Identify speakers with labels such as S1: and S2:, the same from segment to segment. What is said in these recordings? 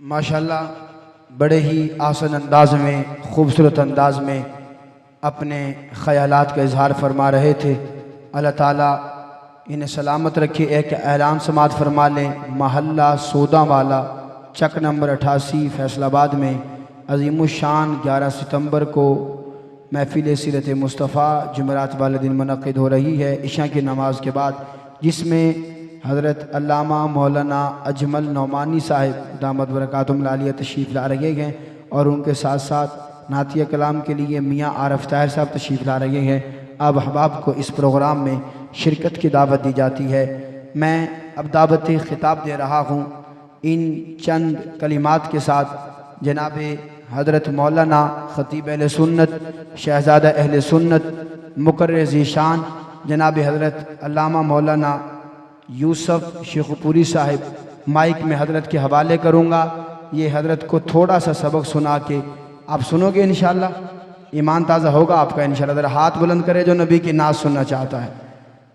S1: माशाल्लाह बड़े ही आसान अंदाज में, खूबसूरत अंदाज में अपने ख़यालात का इजहार फरमा रहे थे। अल्लाह ताला इन्हें सलामत रखे। एक ऐलान समात फरमा लें। महल्ला सोदा वाला चक नंबर 88 फैसलाबाद में अज़ीमुश्शान 11 सितंबर को महफिल सीरत मुस्तफ़ा जुमेरात वाले दिन मुनक़िद हो रही है इशा की नमाज के बाद, जिसमें हज़रत अल्लामा मौलाना अजमल नौमानी साहिब दामद बरकातुहुल आलिया तशरीफ़ ला रहे हैं और उनके साथ साथ नातिया कलाम के लिए मियाँ आरफ ताहिर साहब तशरीफ़ ला रहे हैं। अब अहबाब को इस प्रोग्राम में शिरकत की दावत दी जाती है। मैं अब दावत ख़िताब दे रहा हूँ इन चंद कलिमात के साथ। जनाब हज़रत मौलाना ख़तीब अहले सुन्नत शहज़ादा अहले सुन्नत मुकर्रर ज़ीशान जनाब हज़रत अल्लामा मौलाना यूसुफ शेखपुरी साहिब माइक में हज़रत के हवाले करूँगा। ये हज़रत को थोड़ा सा सबक सुना के आप सुनोगे इंशाअल्लाह, ईमान ताज़ा होगा आपका इंशाअल्लाह। ज़रा हाथ बुलंद करे जो नबी की नात सुनना चाहता है।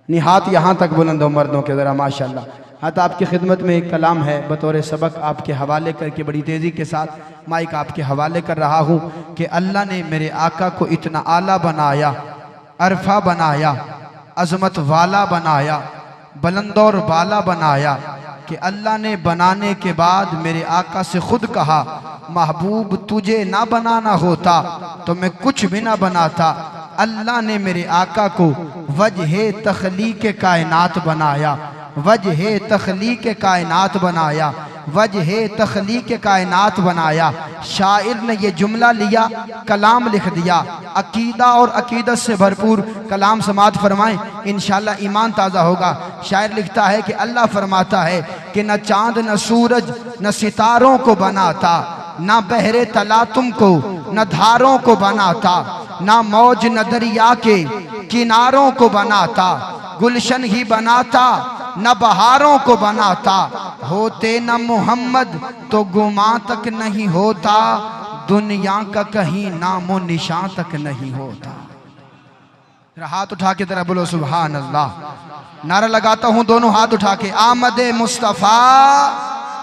S1: नहीं, हाथ यहाँ तक बुलंद हो मर्दों के ज़रा माशाअल्लाह। हाँ, तो आपकी खिदमत में एक कलाम है बतौर सबक आपके हवाले करके बड़ी तेज़ी के साथ माइक आपके हवाले कर रहा हूँ कि अल्लाह ने मेरे आका को इतना आला बनाया, अरफा बनाया, अज़मत वाला बनाया, बुलंदौर बाला बनाया कि अल्लाह ने बनाने के बाद मेरे आका से खुद कहा, महबूब तुझे ना बनाना होता तो मैं कुछ भी ना बनाता। अल्लाह ने मेरे आका को वजह तख्लीक कायनात बनाया, वजह तख्लीक कायनात बनाया, वजह तख्लीक कायनात बनाया। शायर ने ये जुमला लिया, कलाम लिख दिया। अकीदा और अकीदत से भरपूर कलाम समात फरमाएं, इंशाअल्लाह ईमान ताज़ा होगा। शायर लिखता है कि अल्लाह फरमाता है कि न चांद न सूरज न सितारों को बनाता, न बहरे तला तुमको न धारों को बनाता, न मौज न दरिया के किनारों को बनाता, गुलशन ही बनाता न बहारों को बनाता। होते न मोहम्मद तो गुमा तक नहीं होता, दुनिया का कहीं नामो निशान तक नहीं होता। हाथ उठा के तरह बोलो सुभान अल्लाह। नारा लगाता हूं दोनों हाथ उठा के, आमदे मुस्तफ़ा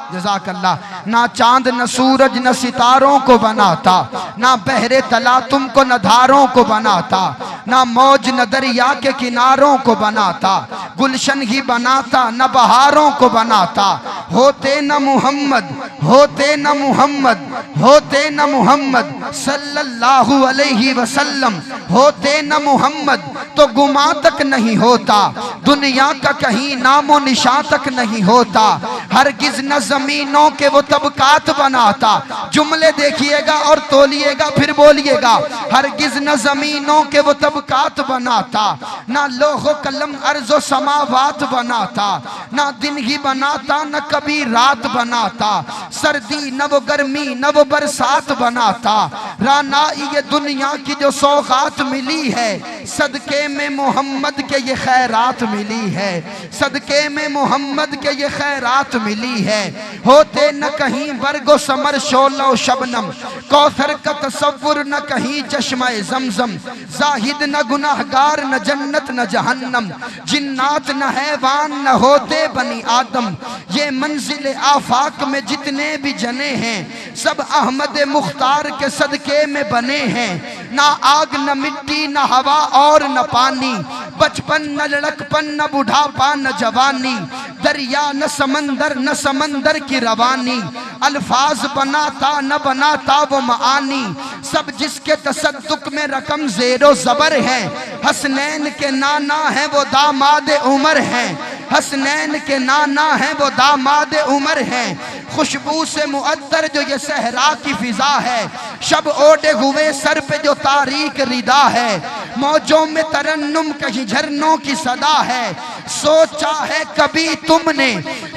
S1: जज़ाकल्लाह। ना चांद न सूरज न सितारों को बनाता, ना बहरे तला तुमको न धारों को बनाता, ना मौज न दरिया के किनारों को बनाता, गुलशन ही बनाता न बहारों को बनाता। होते न मोहम्मद, होते न मोहम्मद, होते न मोहम्मद सल्लल्लाहु अलैहि वसल्लम, होते न मोहम्मद तो गुमा तक नहीं होता, दुनिया का कहीं नामो निशान तक नहीं होता। हरगिज न जमीनों के वो तबकात बनाता, जुमले देखिएगा और तोलिएगा फिर बोलिएगा। हरगिज न जमीनों के वो तबकात बनाता, ना लोहो कलम अर्ज़ो समावात बनाता, ना दिन ही बनाता न कभी रात बनाता, सर्दी न वो गर्मी न वो बरसात बनाता। राना ये दुनिया की जो सौगात मिली है, सदके में मोहम्मद के ये खैरात मिली है, सदके में मोहम्मद के ये खैरात मिली है। होते न कहीं बरगो समर शोलो शबनम, कौसर का तसव्वुर न कहीं चश्मा जमजम, जाहिद न गुनाहगार न जन्नत न जहन्नम, जिन्नात न हैवान न होते बनी आदम। ये मंजिल आफाक में जितने भी जने हैं, सब अहमद मुख्तार के सदके में बने हैं। ना आग न मिट्टी न हवा और न पानी, बचपन न लड़कपन न बुढ़ापा न जवानी, दरिया न समंदर न समंदर की रवानी, अल्फाज बनाता न बनाता वो मानी। सब जिसके तसद्दुक में रकम ज़ेरो ज़बर है, हसनैन के नाना है वो दामाद उमर है, हसनैन के नाना है वो दामाद उमर है। खुशबू से मुअत्तर जो ये सहरा की फिजा है, शब ओढ़े हुए सर पे जो तारीक रिदा है, मौजों में तरन्नुम कहीं झरनों की सदा है। सोचा है कभी तुमने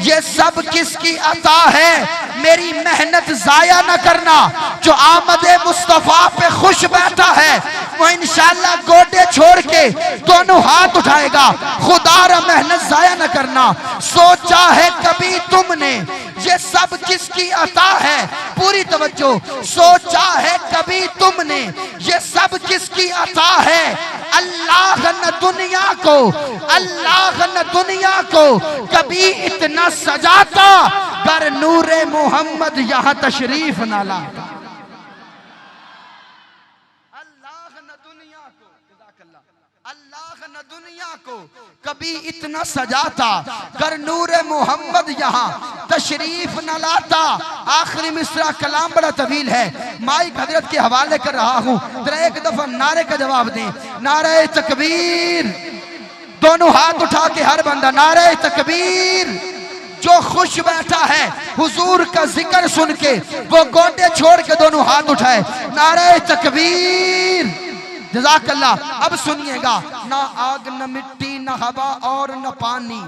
S1: ये सब किसकी अता है, मेरी मेहनत जाया न करना। जो आमदे मुस्तफ़ा पे खुश बैठा है वो इंशाअल्लाह गोडे छोड़ के दोनों हाथ उठाएगा। खुदारा मेहनत जाया न करना। सोचा है कभी तुमने ये सब किसकी अता है, पूरी तवज्जो। सोचा है कभी तुमने ये सब किसकी अता है, अल्लाह न दुनिया को, अल्लाह न दुनिया को कभी इतना सजाता गर नूरे मोहम्मद यहाँ तशरीफ न लाता। अल्लाह न दुनिया को कभी इतना सजाता गर नूरे मोहम्मद यहाँ तशरीफ न लाता। आखिरी मिसरा कलाम बड़ा तवील है, माइक हजरत के हवाले कर रहा हूँ, जरा एक दफा नारे का जवाब दें। नारे तकबीर, दोनों हाथ उठा के हर बंदा नारे तकबीर। जो खुश बैठा है हुजूर का जिक्र सुन के वो गोटे छोड़ के दोनों हाथ उठाए, नारे तकबीर। जज़ाकल्लाह। अब सुनिएगा, ना आग न मिट्टी न हवा और न पानी,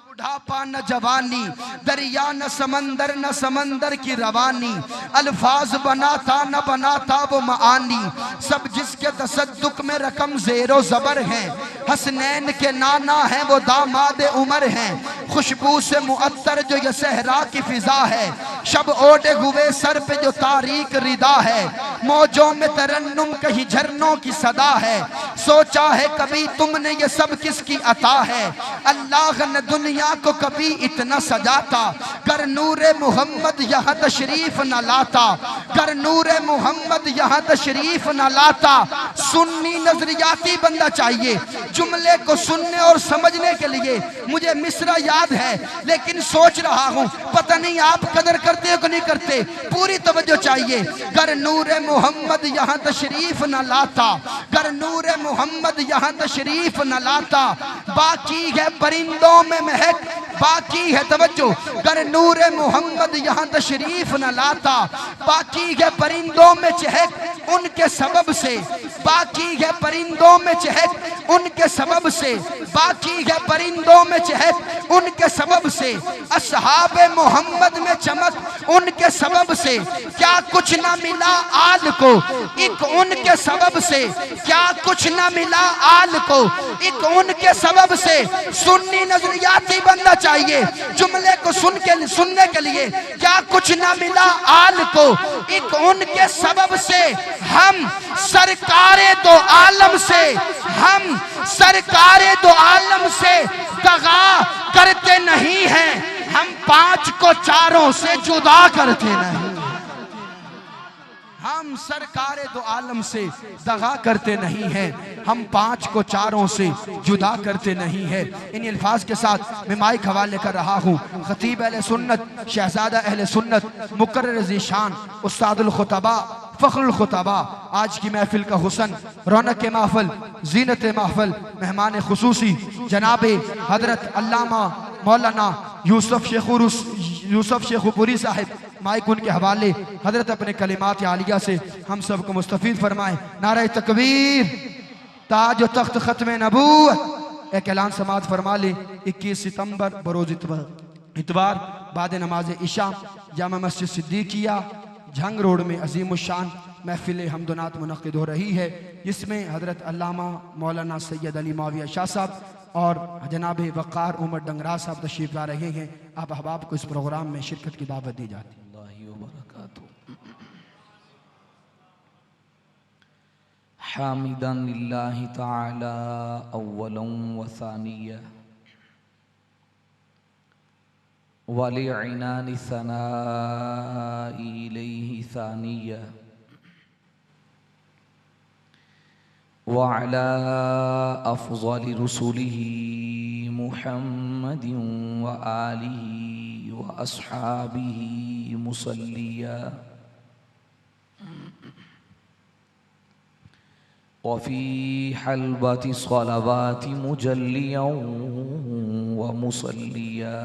S1: बुढ़ापा न जवानी, दरिया न समंदर न समंदर की रवानी, अल्फाज बनाता न बनाता वो मानी, सब जिसके तसद्दुक में रकम ज़ेरो ज़बर है, हसनैन के नाना है वो दामाद उमर हैं, खुशबू से मुअत्तर जो ये सहरा की फिजा है, शब ओढ़े हुए सर पे जो तारीक रिदा है, मौजों में तरन्नुम कहीं झरनों की सदा है, सोचा है कभी तुमने ये सब किसकी अता है, अल्लाह ने दुनिया को कभी इतना सजाता कर नूरे मोहम्मद यहाँ तशरीफ न लाता, कर नूरे मोहम्मद यहाँ तशरीफ न लाता। सुन्नी नजरियाती बंदा चाहिए, जुमले को सुनने और समझने के लिए मुझे मिसरा याद है लेकिन सोच रहा हूँ पता नहीं आप कदर करते हो कि नहीं करते, पूरी तवज्जो चाहिए। कर नूरे मोहम्मद यहाँ तशरीफ न लाता, कर नूरे मोहम्मद यहाँ तशरीफ न लाता, बाकी है परिंदों में महक, बाकी है तवज्जो, कर नूरे मोहम्मद यहाँ तशरीफ न लाता, बाकी है परिंदों में चहक उनके सबब से, बाकी है परिंदों में चहक उनके सबब से, बाकी है परिंदों में चहक उनके सबब से, असहाबे मोहम्मद में चमक उनके सबब से, क्या कुछ ना मिला आल को एक उनके सबब से, क्या कुछ ना मिला आल को एक उनके सबब से। सुन्नी नजरियाती बंदा चाहिए, जुमले को सुनने के लिए, क्या कुछ ना मिला आल को एक उनके सबब से, हम सरकारे दो आलम से, हम सरकारे दो आलम से दगा करते नहीं हैं, हम पांच को चारों से जुदा करते नहीं, हम सरकारे दो आलम से दगा करते नहीं हैं, हम पांच को चारों से जुदा करते नहीं हैं। इन अल्फाज के साथ मैं माइक हवाले कर रहा हूँ खतीब अहले सुन्नत, शहजादा अहले सुन्नत, मुकर्रर ज़ीशान, उस्तादुल खुतबा, फ़ख्रुल खुतबा, आज की महफिल का हुसन, रौनक महफिल, जीनत महफिल, मेहमान खुसूसी जनाबे हजरत अल्लामा मौलाना यूसुफ शेखुपुरी साहिब, माइक उनके हवाले। हजरत अपने कलिमात आलिया से हम सबको मुस्तफीद फरमाएं। नारे तकबीर, ताज तख्त खत्म नबूवत। एक ऐलान समात फरमा ले, 21 सितंबर बरोज इतवार बाद नमाज इशा जामा मस्जिद सिद्दीकिया झंग रोड में अजीम शान महफिल हमदनात मुनक़िद हो रही है, जिसमें हजरत अल्लामा मौलाना सैयद अली माविया शाह साहब और जनाब वक़ार उमर डंगरा साहब तशरीफ ला रहे हैं। आप अहबाब को इस प्रोग्राम में शिरकत की दावत दी जाती है।
S2: हामिदन लिल्लाहि ताला अव्वलन व सानिया वलिअनानि सनाई इलैहि सानिया व अला अफ़ज़लि रुसुलिही मुहम्मदिन व आलिही व अस्हाबिही मुसल्लिया वफ़ी हलबति सलावाति मुजल्लिया व मुसल्लिया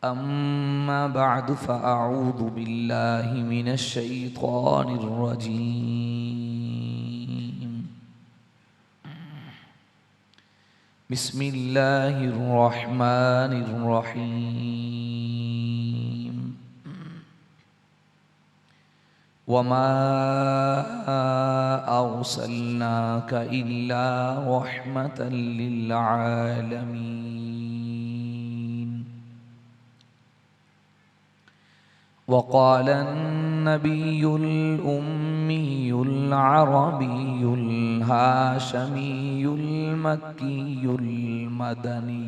S2: अम्मा बअद फ़अऊज़ु बिल्लाहि मिनश शैतानिर रजीम। बिस्मिल्लाहिर रहमानिर रहीम। वमा अर्सलनाका इल्ला रहमतल लिल आलमीन। वक़ालन नबियुल उम्मियुल अरबियुल हाशमियुल मक्कियुल मदनी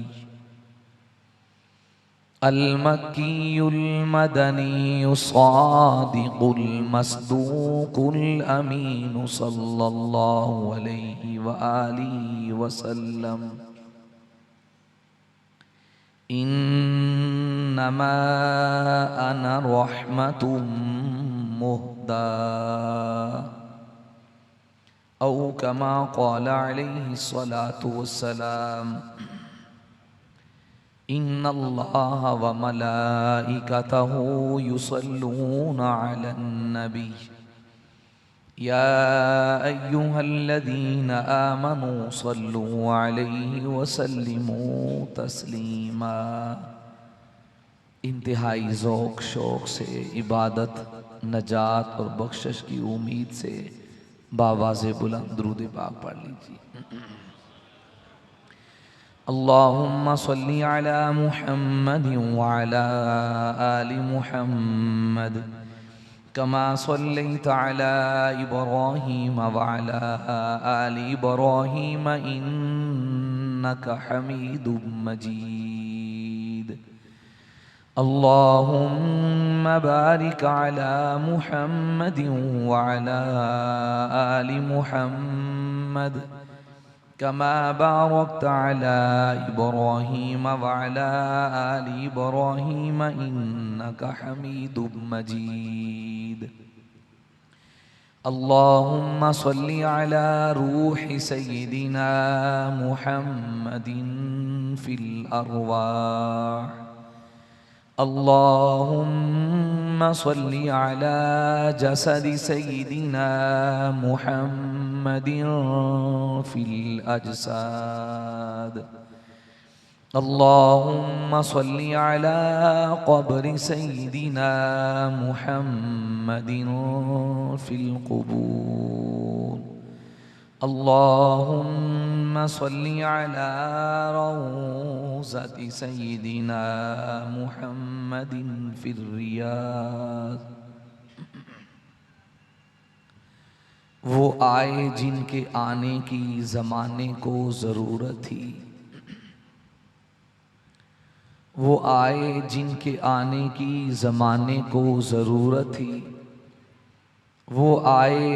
S2: अल-मक्कियुल मदनी सादिकुल मस्दूकुल अमीन सल्लल्लाहु अलैहि व आलिहि वसल्लम इन्नमा अना रहमतुम मुहदा औ कमा क़ाल अलैहि सलातु वस्सलाम इन्नल्लाह व मलाइकतहु युसल्लूना अलन नबी या अय्युहल्लज़ीना आमनू सल्लू अलैहि वसल्लिमू तस्लीमा। इंतहाई ज़ौक़ शौक़ से इबादत, नजात और बख्शिश की उम्मीद से बावाज़े बुलंद दुरूद पाक पढ़ लीजिए। अल्लाहुम्मा सल्ली अला मुहम्मद व अला आलि मुहम्मद कमा सल्लैता अला इब्राहीम व अला आलि इब्राहीम इन्नका हमीदुम मजीद। अल्लाहुम्मा बारिक अला मुहम्मद व अला आलि मुहम्मद कमा बारकता अला इब्राहीम व अला आलि इब्राहीम इन्नका हमीदुम मजीद। अल्लाहुम्मा सल्ली अला रूहि सय्यिदिना मुहम्मदिन फिल अरवाह। अल्लाहुम्मा सल्ली अला जसदि सय्यिदिना मुहम्मदिन फिल अजसाद। अल्लाहुम्मा सल्ली अला क़ब्रि सय्यिदिना मुहम्मदिन फिल क़ुबूर। अल्लाहुम्मा सल्ली अला रौज़ति सय्यिदिना मुहम्मदिन फिर रियाज़। वो आए जिनके आने की ज़माने को ज़रूरत थी, वो आए जिनके आने की ज़माने को ज़रूरत थी, वो आए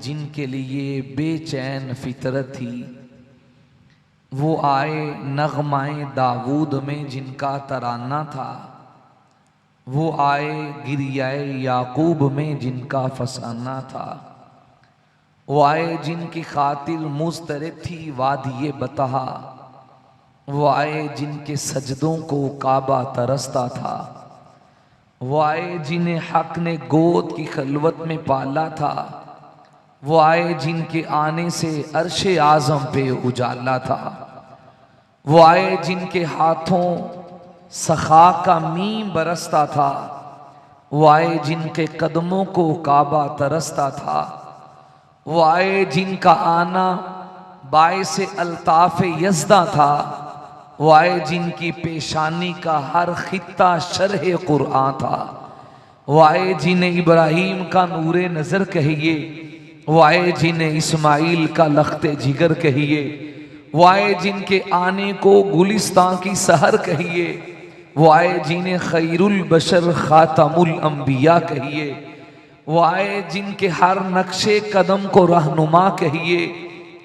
S2: जिनके लिए बेचैन फितरत थी, वो आए नग़माए दाऊद में जिनका तराना था, वो आए गिरियाए याकूब में जिनका फसाना था, वो आए जिनकी खातिर मुस्तरब थी वादिये बतहा, वो आए जिनके सजदों को काबा तरसता था, वो आए जिन्हें हक ने गोद की खलवत में पाला था, वो आए जिनके आने से अर्शे आज़म पे उजाला था, वो आए जिनके हाथों सखा का मीम बरसता था, वो आए जिनके कदमों को काबा तरसता था, वो आए जिनका आना बाइसे अल्ताफ़े यज़दा था, वो आए जिनकी पेशानी का हर खित्ता शरह कुरान था, वो आए जिन्हें इब्राहीम का नूरे नज़र कहिए, वो आए जिन्हें इस्माइल का लख्ते जिगर कहिए, वो आए जिनके आने को गुलिस्तान की सहर कहिए, वो आए जिन्हें खैरुल बशर खातमुल अंबिया कहिए, वो आए जिनके हर नक्शे कदम को रहनुमा कहिए,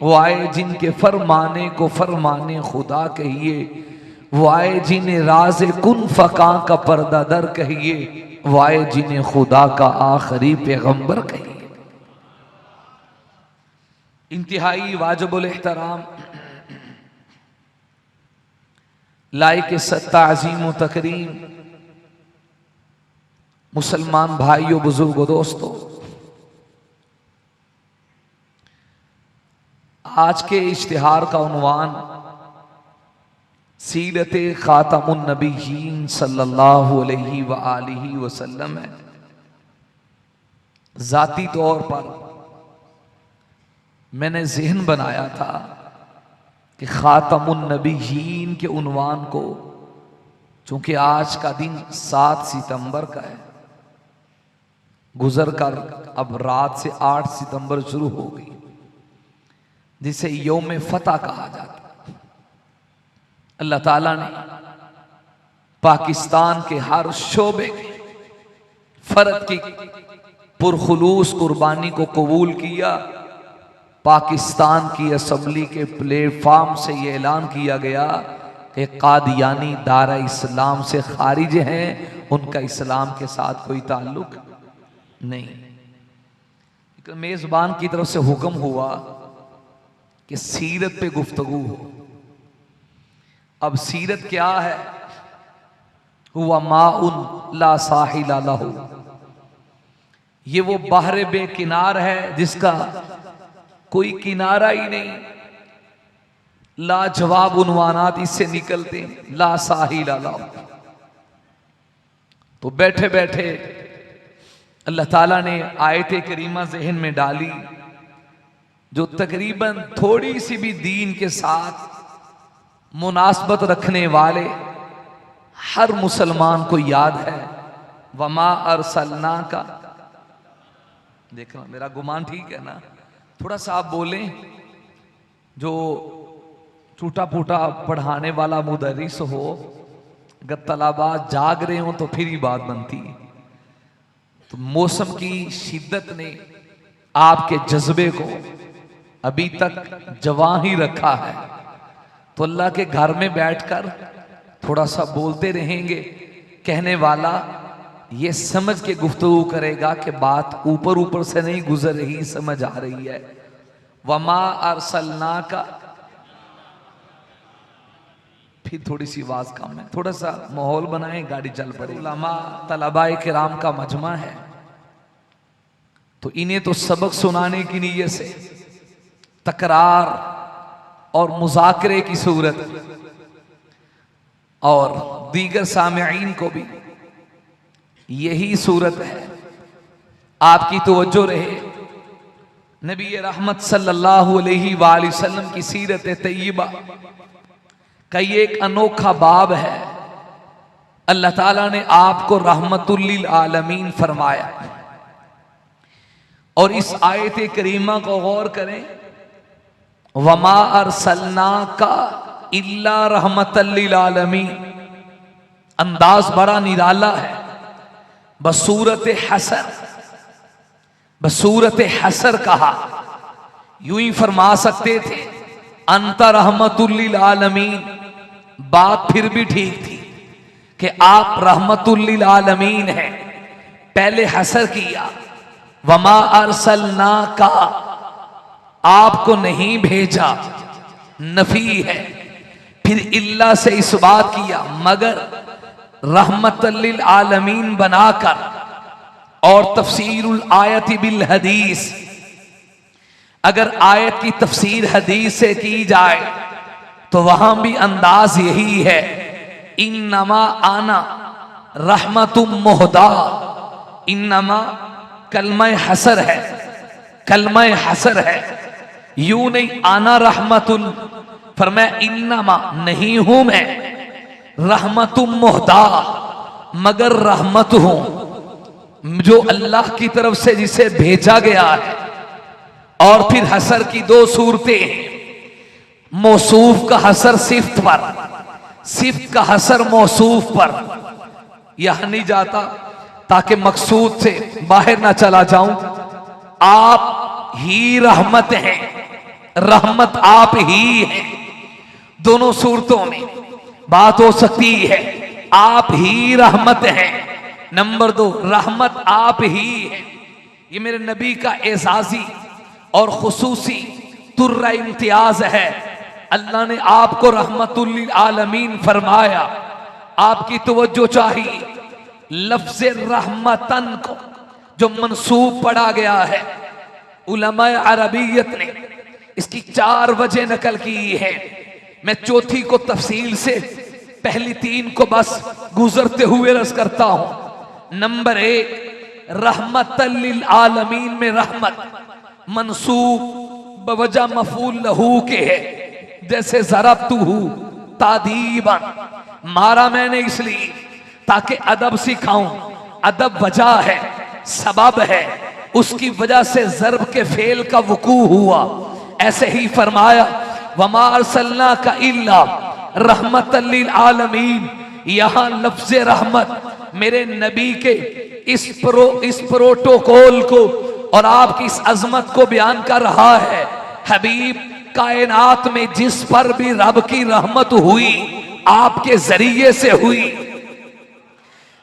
S2: वो आए जिनके फरमाने को फरमाने खुदा कहिए, वो आए जिन्हें राज़े कुन फ़का का पर्दा दर कहिए, वो आए जिन्हें खुदा का आखिरी पैगंबर कहिए। इंतहाई वाजिबुल एहतराम लायक ताज़ीम व तकरीम मुसलमान भाइयों, बुजुर्गों, दोस्तों, आज के इश्तिहार का उन्वान सीरत खातमुन नबीयीन सल्लल्लाहु अलैहि व आलिहि वसल्लम है। जाती तौर पर मैंने ज़हन बनाया था कि खातमुन नबीयीन के उन्वान को, चूंकि आज का दिन 7 सितंबर का है, गुजर कर अब रात से 8 सितंबर शुरू हो गई, जिसे यौम फतह कहा जाता है। अल्लाह ताला ने पाकिस्तान के हर शोबे के फर्द की पुरखुलूस कुर्बानी को कबूल किया। पाकिस्तान की असम्बली के प्लेटफार्म से यह ऐलान किया गया कि कादियानी दारा इस्लाम से खारिज हैं, उनका इस्लाम के साथ कोई ताल्लुक नहीं। मेजबान की तरफ से हुक्म हुआ कि सीरत पे गुफ्तगू हो। अब सीरत क्या है? हुआ माउन ला साहिला लहू, ये वो बहरे बेकिनार है जिसका कोई किनारा ही नहीं। लाजवाब उन्वानात इससे निकलते हैं, ला साहिला लहू। तो बैठे बैठे अल्लाह ताला ने आयत करीमा ज़हन में डाली, जो तकरीबन थोड़ी सी भी दीन के साथ मुनासबत रखने वाले हर मुसलमान को याद है। वमा अरसलना का, देखना मेरा गुमान ठीक है ना, थोड़ा सा आप बोलें। जो टूटा फूटा पढ़ाने वाला मुदर्रिस हो, अगर तलबा जाग रहे हो तो फिर ही बात बनती है। तो मौसम की शिद्दत ने आपके जज्बे को अभी तक जवां ही रखा है, तो अल्लाह के घर में बैठकर थोड़ा सा बोलते रहेंगे। कहने वाला ये समझ के गुफ्तगू करेगा कि बात ऊपर ऊपर से नहीं गुजर रही, समझ आ रही है। वमा अरसलना का, फिर थोड़ी सी आवाज कम है, थोड़ा सा माहौल बनाएं, गाड़ी चल पड़े। उलमा तलबाए किराम का मजमा है, तो इन्हें तो सबक सुनाने की नीयत से तकरार और मुज़ाकरे की सूरत, और दीगर सामिईन को भी यही सूरत है। आपकी तवज्जो रहे, नबी रहमत सल्लल्लाहु अलैहि वसल्लम की सीरत तय्यबा का ये एक अनोखा बाब है। अल्लाह ताला ने आपको रहमतुल लिल आलमीन फरमाया, और इस आयत करीमा को गौर करें। वमा अरसलना का इल्ला रहमतल लिल आलमीन, अंदाज बड़ा निराला है। बसूरत हसर, बसूरत हसर कहा, यूं ही फरमा सकते थे अंता रहमतुल लिल आलमीन, बात फिर भी ठीक थी कि आप रहमतुल लिल आलमीन हैं। पहले हसर किया, वमा अरसलना का, आपको नहीं भेजा, नफी है। फिर इल्ला से इस बात किया, मगर रहमतल लिल आलमीन बनाकर। और तफसीरुल आयत बिल हदीस, अगर आयत की तफसीर हदीस से की जाए तो वहां भी अंदाज यही है। इन्नमा आना रहमतुम मुहदा, इन्नमा कलमा हसर है, कलमा हसर है। यूं नहीं आना रहमतुल, फरमाया इन्नमा नहीं हूं मैं, रहमतुम मुहदा, मगर रहमत हूं जो अल्लाह की तरफ से जिसे भेजा गया है। और फिर हसर की दो सूरतें, मौसूफ का हसर सिफ्त पर, सिफ्त का हसर मौसूफ पर। यह नहीं जाता ताकि मकसूद से बाहर ना चला जाऊं। आप ही रहमत हैं, रहमत आप ही हैं। दोनों सूरतों में बात हो सकती है, आप ही रहमत हैं। नंबर 2, रहमत आप ही है। ये मेरे नबी का एजाजी और खुसूसी तुर्रा इम्तियाज है। अल्लाह ने आपको रहमतुल लिल आलमीन फरमाया। आपकी तवज्जो चाहिए, लफ्ज रहमतन को जो मंसूब पढ़ा गया है, उलमाए अरबियत ने इसकी 4 वजह नकल की है। मैं चौथी को तफसील से, पहली 3 को बस गुजरते हुए रस करता हूं। नंबर 1, रहमतल लिल आलमीन में रहमत मंसूब बवजह मफूल लहू के है। जैसे ज़रबतुहु तादीबन, मारा मैंने इसलिए ताकि अदब सिखाऊं, अदब वजह है। सबब है, उसकी वजह से ज़र्ब के फेल का वकू हुआ। ऐसे ही फरमाया वमा अरसलनाका इल्ला रहमतल लिल आलमीन। यहाँ लफ्ज़ रहमत मेरे नबी के इस प्रोटोकॉल को और आपकी इस अजमत को बयान कर रहा है। हबीब, कायनात में जिस पर भी रब की रहमत हुई आपके जरिए से हुई,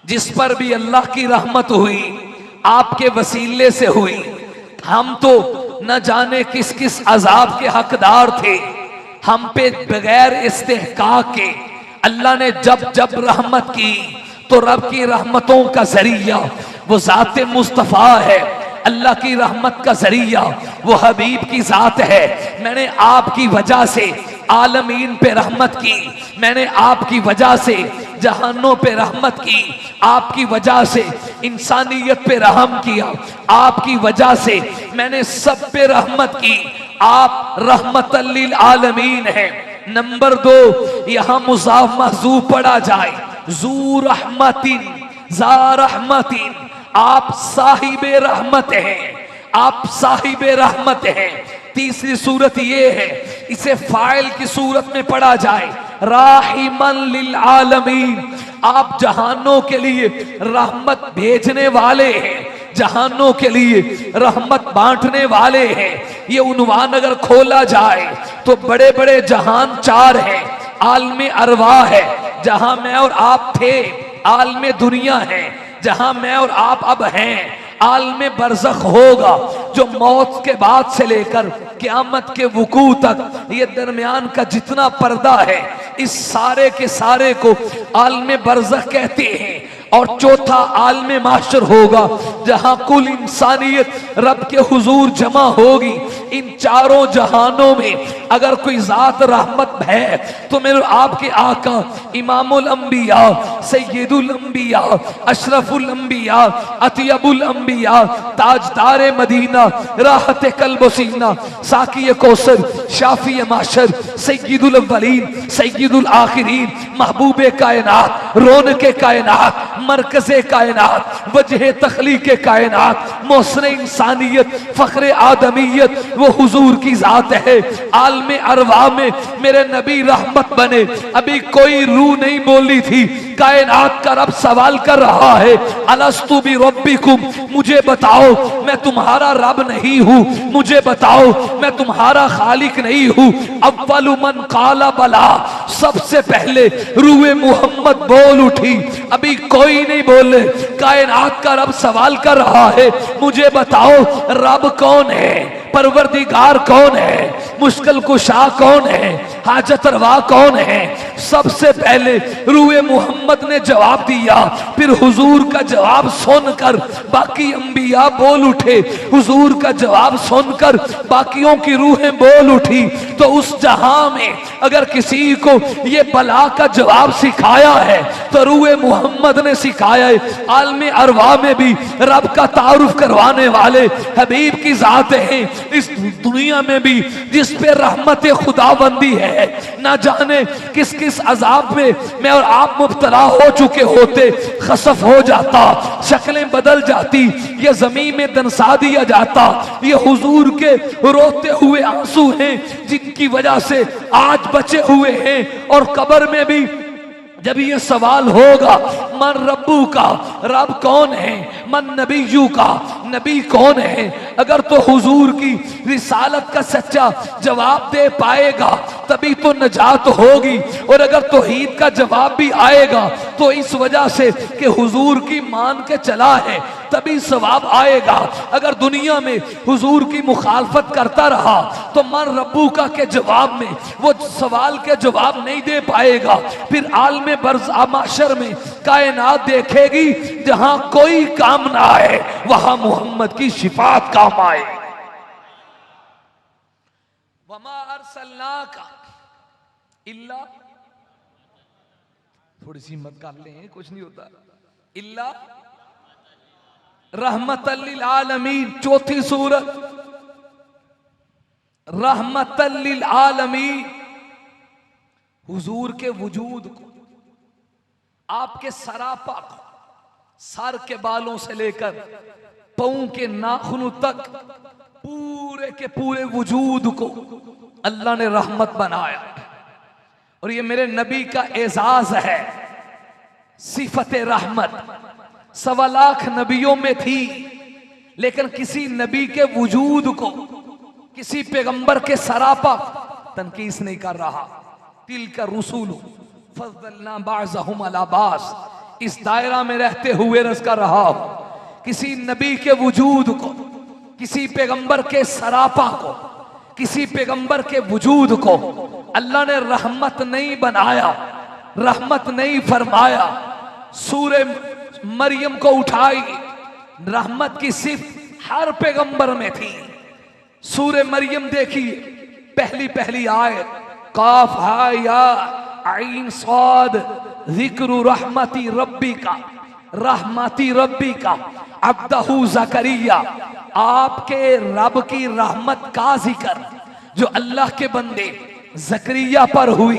S2: जिस पर भी अल्लाह की रहमत हुई आपके वसीले से हुई। हम तो न जाने किस किस अजाब के हकदार थे, हम पे बगैर इस्तेहकाक के अल्लाह ने जब जब रहमत की तो रब की रहमतों का जरिया वो ज़ात मुस्तफ़ा है। अल्लाह की रहमत का जरिया वो हबीब की ज़ात है। मैंने आपकी वजह से आलमीन पे रहमत की, मैंने आपकी वजह से जहानों पे रहमत की, आपकी वजह से इंसानियत पे रहम किया, आपकी वजह से मैंने सब पे रहमत की। आप रहमतल लिल आलमीन है। नंबर 2, यहां मुज़ाफ महज़ूफ पढ़ा जाए, ज़ू रहमतिन, ज़ा रहमतिन, आप साहिबे रहमत हैं, आप साहिबे रहमत हैं। तीसरी सूरत ये है, इसे फाइल की सूरत में पढ़ा जाए, राहिमन लिल आलमीन, आप जहानों के लिए रहमत भेजने वाले हैं, जहानों के लिए रहमत बांटने वाले हैं। ये उन्वान अगर खोला जाए तो बड़े बड़े जहान 4 हैं। आलमे अरवा है, जहां मैं और आप थे, आलमे दुनिया है, जहां मैं और आप अब हैं। आलमे बरज़ख होगा, जो मौत के बाद से लेकर क़यामत के वकू तक ये दरमियान का जितना पर्दा है, इस सारे के सारे को आलमे बरज़ख कहते हैं। और चौथा आलमे माशर होगा, जहां कुल इंसानियत रब के हुजूर जमा होगी। इन चारों जहानों में अगर कोई ज़ात रहमत है तो मेरे आपके आका इमामुल अंबिया, सैयदुल अंबिया, अशरफुल अंबिया, अतियबुल अंबिया, ताजदार मदीना, राहत कल्ब सीना, साकी कौसर, शाफी माशर, सैयदुल अव्वलीन, सैयदुल आखिरीन, महबूबे कायनात, रौनके कायनात, मरकज़े कायनात, वजह तख्लीक़ कायनात, मोहसिन इंसानियत, फ़ख्र आदमियत, वो हुजूर की ज़ात है। आलमे अरवा में मेरे नबी रहमत बने। अभी कोई रूह नहीं बोली थी, कायनात का रब सवाल कर रहा है, अलस्तु बि रब्बिकुम, मुझे बताओ मैं तुम्हारा रब नहीं हूँ, मुझे बताओ मैं तुम्हारा खालिक नहीं हूँ। अव्वलु मन काला बला, सबसे पहले रूए मोहम्मद बोल उठी। अभी कोई नहीं बोले, कायनात का रब सवाल कर रहा है, मुझे बताओ रब कौन है, परवरदिगार कौन है, मुश्किल कुशा कौन है, हाजत रवा कौन है। सबसे पहले रूए मोहम्मद ने जवाब दिया, फिर हुजूर का जवाब सुनकर बाकी अंबिया बोल उठे, हुजूर का जवाब सुनकर बाकियों की रूहें बोल उठी। तो उस जहां में अगर किसी को ये बला का जवाब सिखाया है तो रूए मोहम्मद ने सिखाया है। आलमे अरवा में भी रब का तारुफ करवाने वाले हबीब की जात है। इस दुनिया में भी जिस पे रहमत खुदाबंदी है, ना जाने किस किस अजाब में मैं और आप मुब्तला हो चुके होते, खसफ हो जाता, शक्लें बदल जाती, ये जमीन में दनसा दिया जाता। ये हुजूर के रोते हुए आंसू हैं जिनकी वजह से आज बचे हुए हैं। और कब्र में भी जब ये सवाल होगा, मन रब्बू का, रब कौन है, मन नबीयू का, नबी कौन है, अगर तो हुजूर की रिसालत का सच्चा जवाब दे पाएगा तभी तो नजात होगी। और अगर तौहीद का जवाब भी आएगा तो इस वजह से कि हुजूर की मान के चला है तभी सवाब आएगा। अगर दुनिया में हुजूर की मुखालफत करता रहा तो मन रब्बू का के जवाब में वो सवाल के जवाब नहीं दे पाएगा। फिर आलमे बरज़ा माशर में कायनात देखेगी, जहां कोई काम ना आए वहां मोहम्मद की शिफात काम आए। वमा अरसलनाका इल्ला, थोड़ी सी हिम्मत कर लें, कुछ नहीं होता, इल्ला रहमतल लिल आलमीन। चौथी सूरत रहमतल लिल आलमीन, हुजूर के वजूद को, आपके सरापा को, सर के बालों से लेकर पांव के नाखूनों तक पूरे के पूरे वजूद को अल्लाह ने रहमत बनाया। और ये मेरे नबी का एजाज है, सिफत रहमत 1.25 लाख नबियों में थी, लेकिन किसी नबी के वजूद को, किसी पैगंबर के सरापा तनकीस नहीं कर रहा। तिल का रसूल फज़लना बाज़हुम अला बाज़, इस दायरा में रहते हुए रस कर रहा हूं। किसी नबी के वजूद को, किसी पैगंबर के सरापा को, किसी पैगंबर के वजूद को अल्लाह ने रहमत नहीं बनाया, रहमत नहीं फरमाया। सूरे मरियम को उठाई, रहमत की सिर्फ हर पैगंबर में थी। सूरे मरियम देखिए, पहली पहली आयत, काफ हा या आइन साद, जिक्र रहमती रब्बी का, रहमती रब्बी का अब्दहू ज़करिया, आपके रब की रहमत का जिक्र जो अल्लाह के बंदे ज़करिया पर हुई।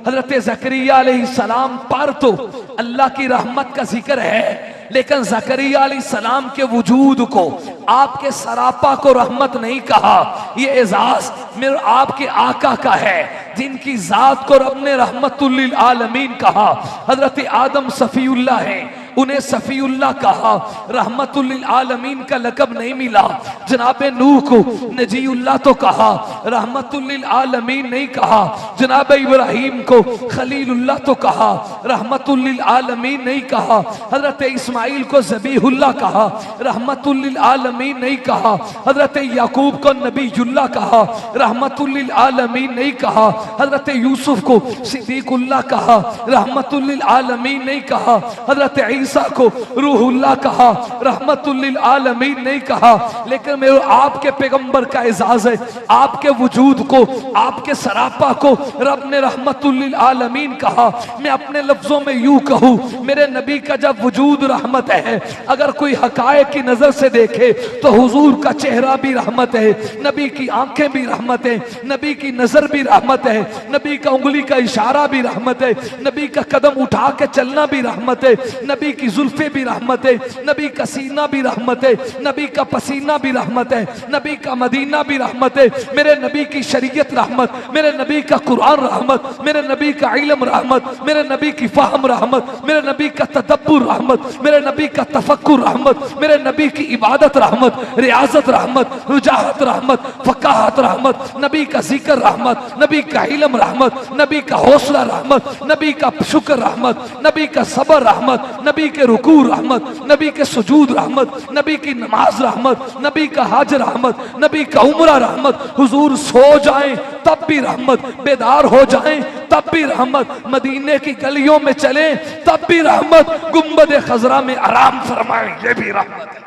S2: हजरत ज़करिया अलैहिस्सलाम पर तो अल्लाह की रहमत का जिक्र है, लेकिन ज़करिया अलैहिस्सलाम के वजूद को, आपके सरापा को रहमत नहीं कहा। ये एजाज मेरे आपके आका का है, जिनकी जात को रब ने रहमतुल लिल आलमीन कहा। हजरत आदम सफ़ीउल्लाह है, उन्हें सफ़ीउल्लाह कहा, रहमतुल लिल आलमीन का लक़ब नहीं मिला। जनाब नूह को नजीउल्लाह तो कहा, रहमतुल लिल आलमीन नहीं कहा। जनाब इब्राहीम को खलीलुल्लाह तो कहा, रहमतुल लिल आलमीन नहीं कहा। हजरत इस्माइल को ज़बीहुल्लाह कहा, रहमतुल लिल आलमीन नहीं कहा। हजरत याकूब को नबीयुल्लाह कहा, रहमतुल लिल आलमीन नहीं कहा। हजरत यूसुफ को सिद्दीकुल्लाह कहा, रहमतुल लिल आलमीन नहीं कहा। हजरत ईसा को रूहुल्लाह कहा, रहमतुल लिल आलमीन नहीं कहा। लेकिन मेरे आपके पैगंबर का एजाज है, आपके वजूद को, आपके सरापा को रब ने रहमतुल लिल आलमीन कहा। मैं अपने लफ्जों में यूं कहूं, मेरे नबी का जब वजूद रहमत है, अगर कोई हकायक की नजर से देखे तो हुजूर का चेहरा भी रहमत है, नबी की आंखें भी रहमत है, नबी की नजर भी रहमत है, नबी का उंगली का इशारा भी रहमत है, नबी का कदम उठा के चलना भी रहमत है, नबी की जुल्फे भी रहमत है, नबी का सीना भी रहमत है, नबी का पसीना भी रहमत है, नबी का मदीना भी रहमत है। मेरे नबी की शरीयत रहमत, मेरे नबी का कुरान रहमत, मेरे नबी का इल्म रहमत, मेरे नबी की फहम रहमत, मेरे नबी का तदब्बुर रहमत, मेरे नबी का तफक्कुर रहमत, मेरे नबी की इबादत रहमत, रियाजत रहमत, रुजाहत रहमत, फकाहत रहमत, नबी का जिक्र रहमत, नबी का इल्म रहमत, नबी का हौसला रहमत, नबी का शुक्र रहमत, नबी का सबर रहमत, नबी के रुकू रहमत, नबी के सुजूद रहमत, नबी की नमाज रहमत, नबी का हज रहमत, नबी का उम्रा रहमत। हुजूर सो जाएं तब भी रहमत, बेदार हो जाएं तब भी रहमत, मदीने की गलियों में चलें तब भी रहमत, गुंबद खजरा में आराम फरमाएं ये भी रहमत है।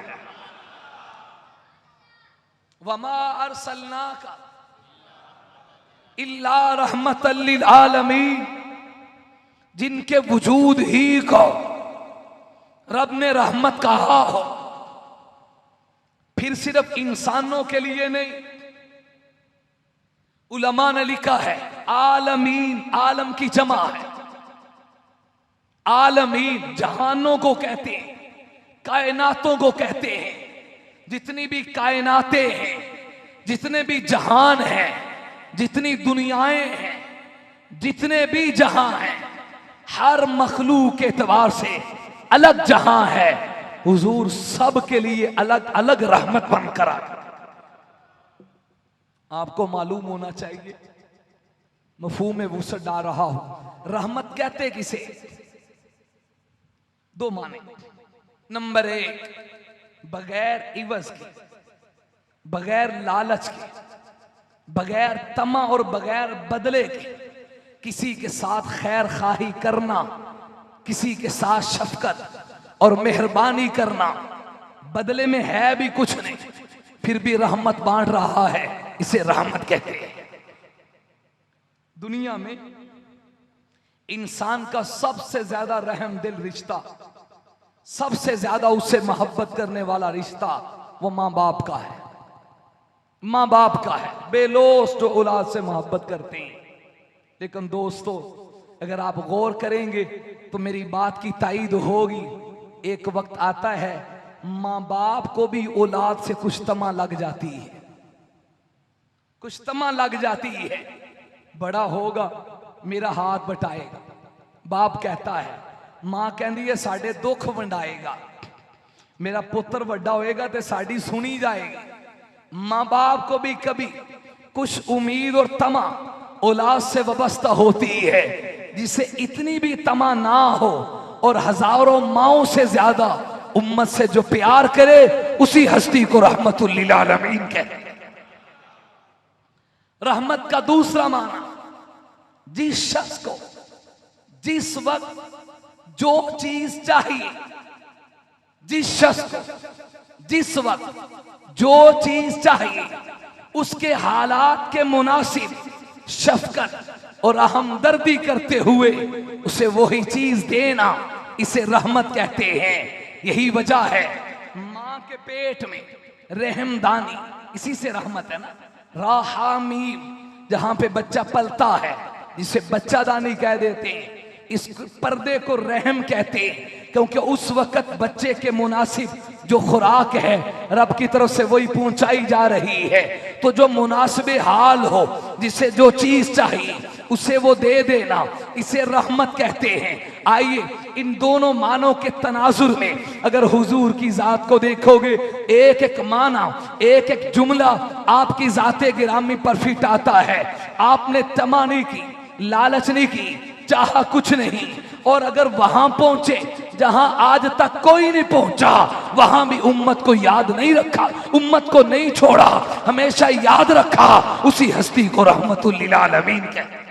S2: वमा अरसलनाका इल्ला रहमतल लिल आलमीन, जिनके वजूद ही को रब ने रहमत कहा हो, फिर सिर्फ इंसानों के लिए नहीं। उलमा ने लिखा है आलमीन, आलम की जमा है, आलमीन जहानों को कहते हैं, कायनातों को कहते हैं। जितनी भी कायनातें हैं, जितने भी जहान हैं, जितनी दुनियाएं हैं, जितने भी जहां हैं, हर मखलूक के एतबार से अलग जहां है। हुजूर सब के लिए अलग अलग रहमत बनकर आ। आपको मालूम होना चाहिए, मफहूम में वुसअत डाल रहा हूं। रहमत कहते किसे? दो माने। नंबर एक, बगैर इवज के, बगैर लालच के, बगैर तमा और बगैर बदले के किसी के साथ खैर खाही करना, किसी के साथ शफकत और मेहरबानी करना, बदले में है भी कुछ नहीं, फिर भी रहमत बांट रहा है, इसे रहमत कहते हैं। दुनिया में इंसान का सबसे ज्यादा रहम दिल रिश्ता, सबसे ज्यादा उससे मोहब्बत करने वाला रिश्ता वो माँ बाप का है, माँ बाप का है। बेलोस जो औलाद से मोहब्बत करते हैं। लेकिन दोस्तों, अगर आप गौर करेंगे तो मेरी बात की तायीद होगी। एक वक्त आता है माँ बाप को भी औलाद से कुछ तमा लग जाती है, कुछ तमा लग जाती है। बड़ा होगा मेरा हाथ बटाएगा, बाप कहता है। मां कहती है साढ़े दुख वंडाएगा, मेरा पुत्र बड़ा होएगा तो साड़ी सुनी जाएगी। माँ बाप को भी कभी कुछ उम्मीद और तमा औलाद से वाबस्ता होती है, जिसे इतनी भी तमा ना हो और हजारों माओं से ज्यादा उम्मत से जो प्यार करे उसी हस्ती को रहमतुल लिल आलमीन कहते हैं। रहमत का दूसरा माना, जिस शख्स को जिस वक्त जो चीज चाहिए, जिस शख्स को जिस वक्त जो चीज चाहिए उसके हालात के मुनासिब शफकत और हमदर्दी करते हुए उसे वही चीज देना, इसे रहमत कहते हैं। यही वजह है मां के पेट में रहमदानी, इसी से रहमत है ना। राहामीम, जहां पे बच्चा पलता है जिसे बच्चादानी कह देते हैं, इस पर्दे को रहम कहते हैं, क्योंकि उस वक्त बच्चे के मुनासिब जो खुराक है रब की तरफ से वही पहुंचाई जा रही है। तो जो मुनासिब हाल हो, जिसे जो चीज चाहिए उसे वो दे देना, इसे रहमत कहते हैं। आइए इन दोनों मानों के तनाजुर में अगर हुजूर की जात को देखोगे, एक एक माना, एक एक जुमला आपकी जाते गिरामी पर फिट आता है। आपने तमा नहीं की, लालच नहीं की, चाहा कुछ नहीं, और अगर वहां पहुंचे जहां आज तक कोई नहीं पहुंचा, वहां भी उम्मत को याद नहीं रखा, उम्मत को नहीं छोड़ा, हमेशा याद रखा, उसी हस्ती को रहमतुल लिल आलमीन कहते हैं।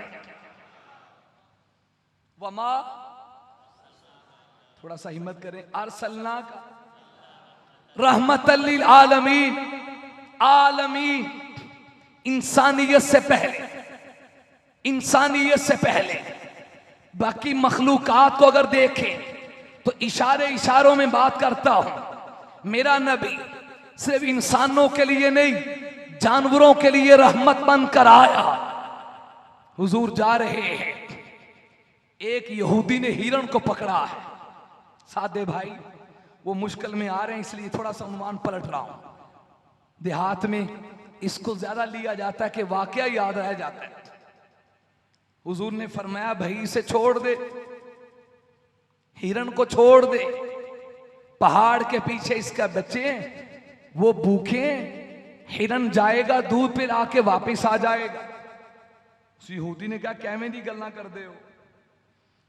S2: वमा, थोड़ा सा हिम्मत करें, अरसलना का रहमतुल लिल आलमीन। आलमीन इंसानियत से पहले, इंसानियत से पहले बाकी मखलूकात को अगर देखें तो इशारे इशारों में बात करता हूं। मेरा नबी सिर्फ इंसानों के लिए नहीं, जानवरों के लिए रहमत बनकर आया। हुजूर जा रहे हैं, एक यहूदी ने हिरण को पकड़ा है। सादे भाई वो मुश्किल में आ रहे हैं, इसलिए थोड़ा सा अनुमान पलट रहा हूं। देहात में इसको ज्यादा लिया जाता है कि वाकया याद रह जाता है। हुजूर ने फरमाया भाई इसे छोड़ दे, हिरण को छोड़ दे, पहाड़ के पीछे इसका बच्चे वो भूखे, हिरण जाएगा दूध पिला के वापिस आ जाएगा। यहूदी ने कहा कैਵੇਂ दी गल्लां करदे हो,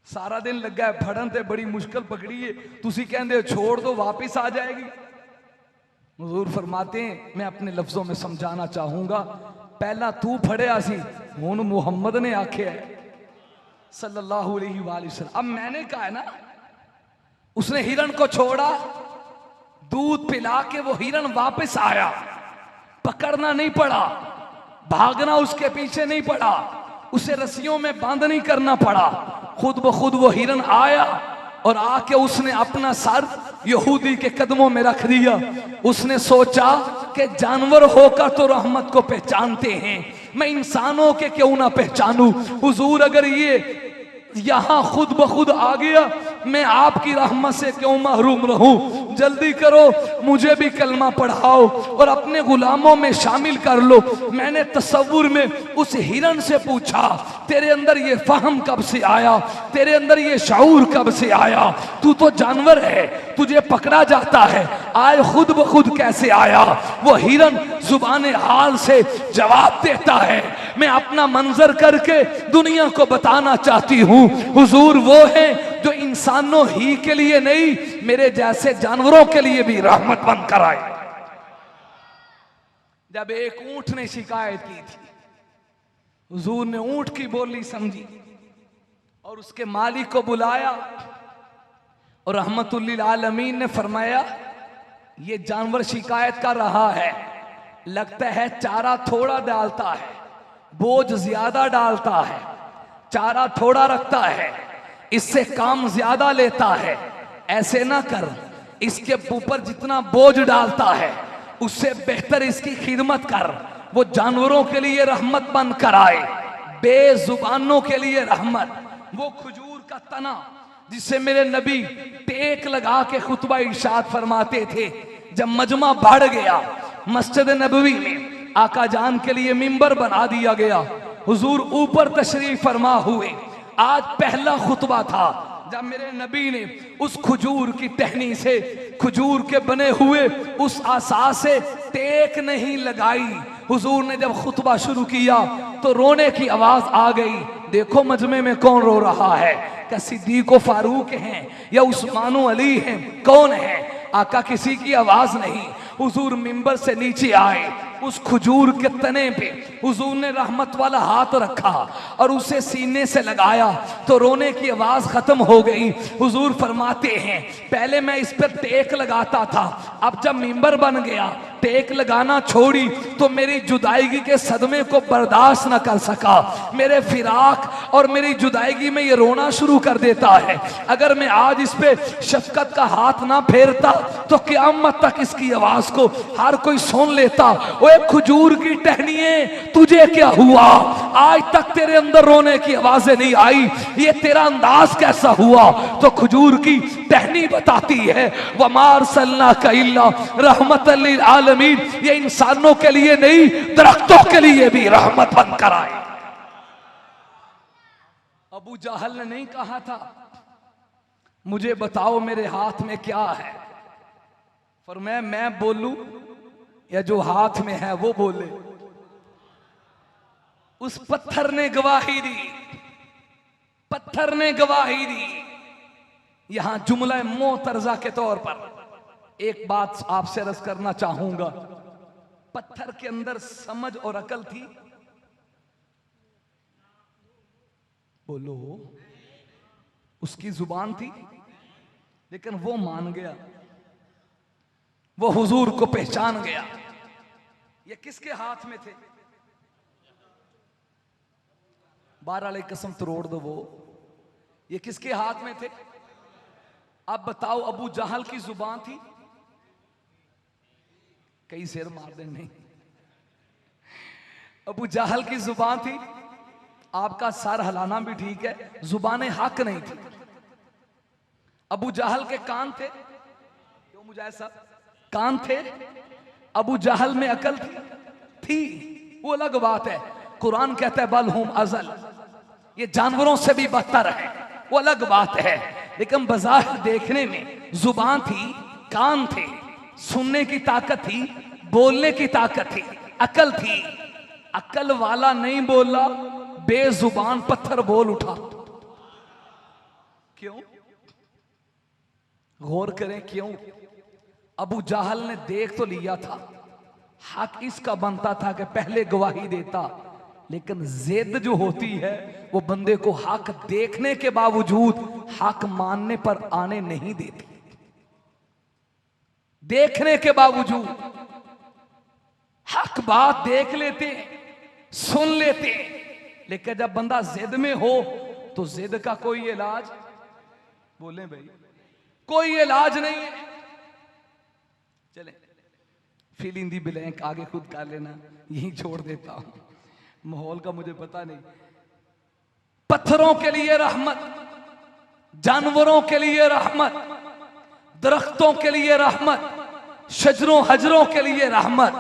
S2: सारा दिन लगा है फड़न ते बड़ी मुश्किल पकड़ी है, तुसी कहंदे हो छोड़ दो वापिस आ जाएगी। हुजूर फरमाते हैं मैं अपने लफ्जों में समझाना चाहूंगा, पहला तू फड़िया सी, हुन मुहम्मद ने आख्या है सल्लल्लाहु अलैहि वसल्लम। अब मैंने कहा है ना, उसने हिरण को छोड़ा, दूध पिला के वो हिरण वापस आया, पकड़ना नहीं पड़ा, भागना उसके पीछे नहीं पड़ा, उसे रस्सियों में बांध नहीं करना पड़ा, खुद ब खुद वो हिरण आया और आके उसने अपना सर यहूदी के कदमों में रख दिया। उसने सोचा कि जानवर होकर तो रहमत को पहचानते हैं, मैं इंसानों के क्यों ना पहचानूं। हुजूर अगर ये यहां खुद ब खुद आ गया, मैं आपकी रहमत से क्यों महरूम रहूं। जल्दी करो, मुझे भी कलमा पढ़ाओ और अपने गुलामों में शामिल कर लो। मैंने तसव्वुर में उस हिरण से पूछा, तेरे अंदर ये फहम कब से आया, तेरे अंदर ये शऊर कब से आया, तू तो जानवर है, तुझे पकड़ा जाता है, आए खुद ब खुद कैसे आया। वो हिरण जुबान हाल से जवाब देता है, मैं अपना मंजर करके दुनिया को बताना चाहती हूँ, हुजूर वो है जो इंसानों ही के लिए नहीं, मेरे जैसे जानवरों के लिए भी रहमत बनकर आए। जब एक ऊंट ने शिकायत की थी, हुजूर ने ऊंट की बोली समझी और उसके मालिक को बुलाया और रहमतुल लिल आलमीन ने फरमाया ये जानवर शिकायत कर रहा है, लगता है चारा थोड़ा डालता है, बोझ ज्यादा डालता है, चारा थोड़ा रखता है, इससे काम ज्यादा लेता है। ऐसे ना कर, इसके ऊपर जितना बोझ डालता है उससे बेहतर इसकी खिदमत कर, वो जानवरों के लिए रहमत बनकर आए, बेजुबानों के लिए रहमत। वो खजूर का तना जिससे मेरे नबी टेक लगा के खुतबा इरशाद फरमाते थे। जब मजमा बढ़ गया, मस्जिद नबवी में आका जान के लिए मिंबर बना दिया गया, हुजूर ऊपर तशरीफ फरमा हुए। आज पहला खुतबा था जब मेरे नबी ने उस खजूर की टहनी से, खजूर के बने हुए उस आसा से टेक नहीं लगाई। हुजूर ने जब खुतबा शुरू किया तो रोने की आवाज आ गई। देखो मजमे में कौन रो रहा है, क्या सिद्दीक व फारूक हैं या उस्मान व अली हैं, कौन है? आका किसी की आवाज नहीं। हुजूर मिंबर से नीचे आए, उस खजूर के तने पे हुजूर ने रहमत वाला हाथ रखा और उसे सीने से लगाया तो रोने की आवाज खत्म हो गई। हुजूर फरमाते हैं, पहले मैं इस पर टेक लगाता था, अब जब मिंबर बन गया टेक लगाना छोड़ी तो मेरी जुदाईगी के सदमे को बर्दाश्त न कर सका। मेरे फिराक और मेरी जुदाईगी में ये रोना शुरू कर देता है। अगर मैं आज इस पे शफकत का हाथ ना फेरता तो क़यामत तक इसकी आवाज को हर कोई सुन लेता। ओए खजूर की टहनिए, तुझे क्या हुआ? आज तक तेरे अंदर रोने की आवाजें नहीं आई, ये तेरा अंदाज कैसा हुआ? तो खजूर की टहनी बताती है, वमार सल्ला का इल्ला रहमतल लिल आलमीन, ये इंसानों के लिए नहीं दरख्तों के लिए भी रहमत बनकर आए। अबू जहल ने नहीं कहा था मुझे बताओ मेरे हाथ में क्या है, फरमाया मैं बोलूं या जो हाथ में है वो बोले। उस पत्थर ने गवाही दी, पत्थर ने गवाही दी। यहां जुमला मोतरजा के तौर पर एक बात आपसे अर्ज करना चाहूंगा। पत्थर के अंदर समझ और अकल थी? बोलो। उसकी जुबान थी, लेकिन वो मान गया, वो हुजूर को पहचान गया। ये किसके हाथ में थे? बारह कसम तोड़ दो, वो ये किसके हाथ में थे? अब बताओ, अबू जहल की जुबान थी? कई शेर मार दे नहीं। अबू जहल की जुबान थी? आपका सर हिलाना भी ठीक है, जुबान हक नहीं थी। अबू जहल के कान थे? क्यों मुझे ऐसा? कान थे। अबू जहल में अकल थी? वो अलग बात है। कुरान कहता है बल हुम अजल, ये जानवरों से भी बदतर है, वो अलग बात है। लेकिन बज़ाहिर देखने में जुबान थी, कान थे, सुनने की ताकत थी, बोलने की ताकत थी, अकल थी। अकल वाला नहीं बोला, बेजुबान पत्थर बोल उठा। क्यों? गौर करें क्यों? अबू जहल ने देख तो लिया था, हक इसका बनता था कि पहले गवाही देता, लेकिन जिद जो होती है वो बंदे को हक देखने के बावजूद हक मानने पर आने नहीं देती। देखने के बावजूद हक बात देख लेते, सुन लेते, लेकिन जब बंदा जिद में हो तो जिद का कोई इलाज, बोले भाई, कोई इलाज नहीं है। चले फिल इन दी ब्लैंक आगे खुद कर लेना, यही छोड़ देता हूं, माहौल का मुझे पता नहीं। पत्थरों के लिए रहमत, जानवरों के लिए रहमत, दरख्तों के लिए रहमत, शजरों हजरों के लिए रहमत,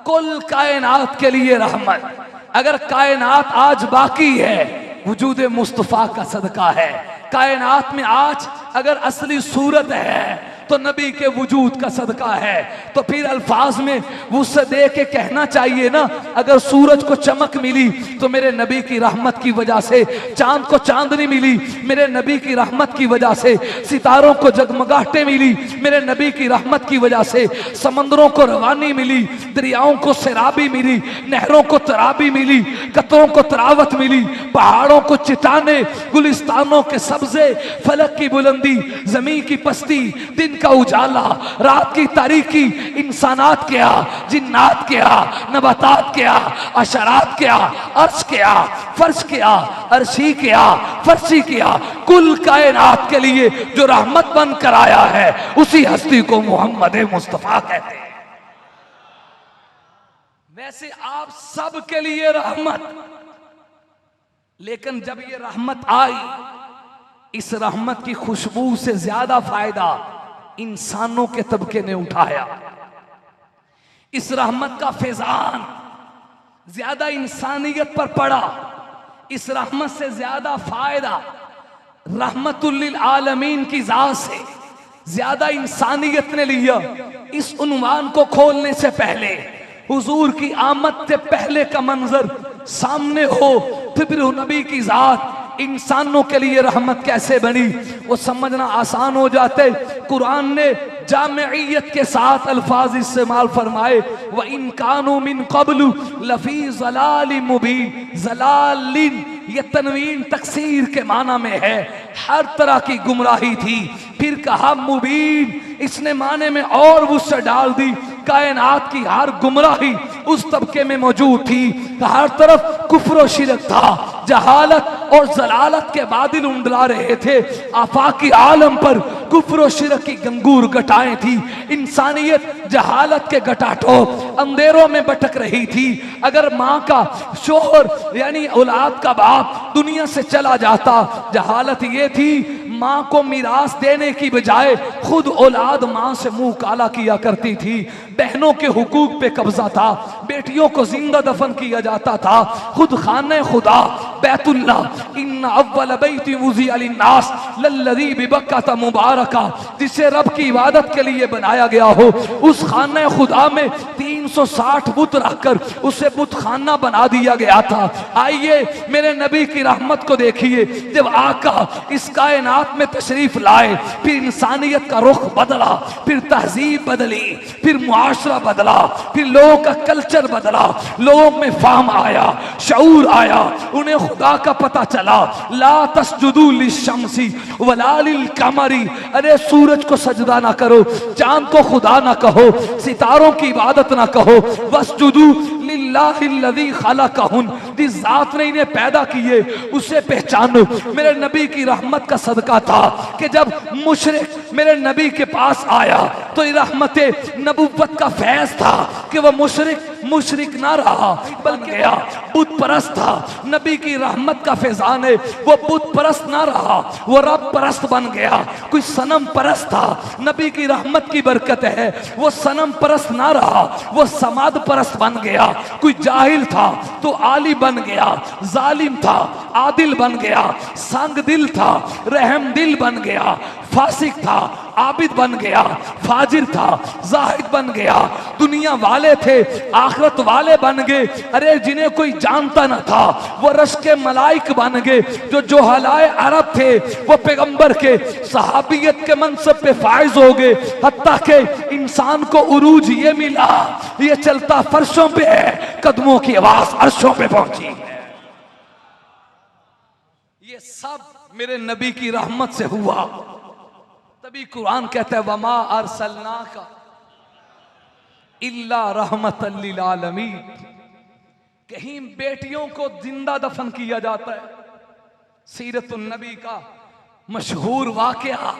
S2: कुल कायनात के लिए रहमत। अगर कायनात आज बाकी है, वजूद मुस्तफा का सदका है। कायनात में आज अगर असली सूरत है तो नबी के वजूद का सदका है। तो फिर अल्फाज में उससे दे के कहना चाहिए ना, अगर सूरज को चमक मिली तो मेरे नबी की रहमत की वजह से, चांद को चांदनी मिली मेरे नबी की रहमत की वजह से, सितारों को जगमगाहटें मिली मेरे नबी की रहमत की वजह से, समंदरों को रवानी मिली, दरियाओं को सैराबी मिली, नहरों को तराबी मिली, कतरों को तरावत मिली, पहाड़ों को चिटाने, गुलिस्तानों के सब्जे, फलक की बुलंदी, जमीन की पस्ती, दिन का उजाला, रात की तारीकी, इंसानात क्या, जिन्नात क्या, नबातात क्या, अशरात क्या, अर्श क्या, फर्श क्या, अर्शी क्या, फर्शी क्या, कुल कायनात के लिए जो रहमत बनकर आया है उसी हस्ती को मोहम्मद मुस्तफा कहते हैं। वैसे आप सब के लिए रहमत, लेकिन जब ये रहमत आई इस रहमत की खुशबू से ज्यादा फायदा इंसानों के तबके ने उठाया। इस रहमत का फैजान ज्यादा इंसानियत पर पड़ा। इस रहमत से ज्यादा फायदा रहमतुल लिल आलमीन की जात से ज्यादा इंसानियत ने लिया। इस उन्वान को खोलने से पहले, हुजूर की आमद से पहले का मंजर सामने हो, फिर नबी की जात इंसानों के लिए रहमत कैसे बनी वो समझना आसान हो जाते। कुरान ने जामियत के साथ अल्फाज इस्तेमाल फरमाए, व इन कानू मिन क़ब्लु लफी ज़लालिन मुबीन। ज़लालिन ये तनवीन तकसीर के माना में है, हर तरह की गुमराही थी। फिर कहा मुबीन, इसने माने में और उससे डाल दी, कायनात की हर गुमराही उस तबके में मौजूद थी। हर तरफ कुफ्र और शिरक था, जहालत और जलालत के बादल उंडला रहे थे। आफाकी आलम पर कुफ्र और शिरक की गंगूर घटाएं थी। इंसानियत जहालत के घटाटों अंधेरों में भटक रही थी। अगर माँ का शोहर यानी औलाद का बाप दुनिया से चला जाता, जहालत ये थी माँ को मिरास देने की बजाय खुद औलाद माँ से मुंह काला किया करती थी। बहनों के हुकूक पे कब्जा था, बेटियों को जिंदा दफन किया जाता था। खुद खाने खुदा बैतुल्लाह इन्ना अव्वल बैति वुज़िअ लिन्नास लल्लज़ी बिबक्कता मुबारका, जिसे रब की इबादत के लिए बनाया गया हो, उस खाने खुदा में 360 बुत रखकर उसे बुत खाना बना दिया गया था। आइए मेरे नबी की रहमत को देखिए। जब आका इस कायनात में तशरीफ लाए, फिर इंसानियत का रुख बदला, फिर तहजीब बदली, फिर मुआशरा बदला, फिर लोगों का कल्चर बदला, लोगों में फाहम आया, शऊर आया, उन्हें खुदा का पता चला। ला तस्जुदू लिशम्सी वला लिलकमरी, अरे सूरज को सजदा ना करो, चांद को खुदा ना कहो, सितारों की इबादत ना कहो, वस्जुदू लिल्लाहिल्लज़ी खलक़हुन, जिस जात ने इन्हें पैदा किए उसे पहचानो। मेरे नबी की रहमत का सदका था कि जब मुशरिक मेरे नबी के पास आया तो ये रहमते नबुव्वत का फैज था कि वह मुशरिक ना रहा बल्कि गया बुत परस्त था। नबी की रहमत का फैजान है, वो बुत परस्त ना रहा, वो रब परस्त बन गया। कोई सनम परस्त था, नबी की रहमत की बरकत है, वो सनम परस्त ना रहा, वो समाद परस्त बन गया। कोई जाहिल था तो आली बन गया, जालिम था आदिल बन गया, संग दिल था रहम दिल बन गया, फासिक था आबिद बन गया, फाजिर था जाहिद बन गया। दुनिया वाले थे आखिरत वाले बन गए। अरे जिन्हें कोई जानता न था वो रश के मलाइक बन गए। जो जोहलाए अरब थे वो पैगंबर के सहाबियत के मनसब पे फायज हो गए। हत्ता के इंसान को उरूज ये मिला, ये चलता फर्शों पे है, कदमों की आवाज अर्शों पे पहुंची है। ये सब मेरे नबी की रहमत से हुआ। तभी कुरान कहता है वमा अरसलनाका इल्ला रहमतल लिल आलमीन। कहीं बेटियों को जिंदा दफन किया जाता है। सीरतुन नबी का मशहूर वाकया,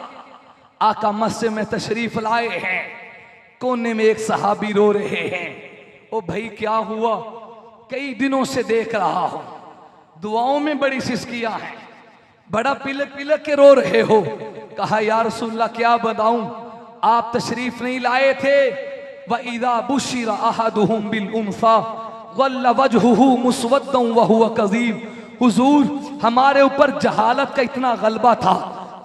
S2: आका मस्जिद में तशरीफ लाए हैं, कोने में एक सहाबी रो रहे हैं। ओ भाई क्या हुआ? कई दिनों से देख रहा हूं, दुआओं में बड़ी सिसकियां हैं, बड़ा पिलक पिलक के रो रहे हो। कहा या रसूलल्लाह क्या बताऊं, आप तशरीफ नहीं लाए थे। व इदा बुशिरा अहदुहुम बिल उन्सा वल्ला वजहुहु मुस्वद्दन व हुवा कज़ीब। हुजूर हमारे ऊपर जहालत का इतना गलबा था,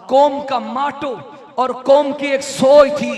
S2: कौम का माटो और कौम की एक सोच थी,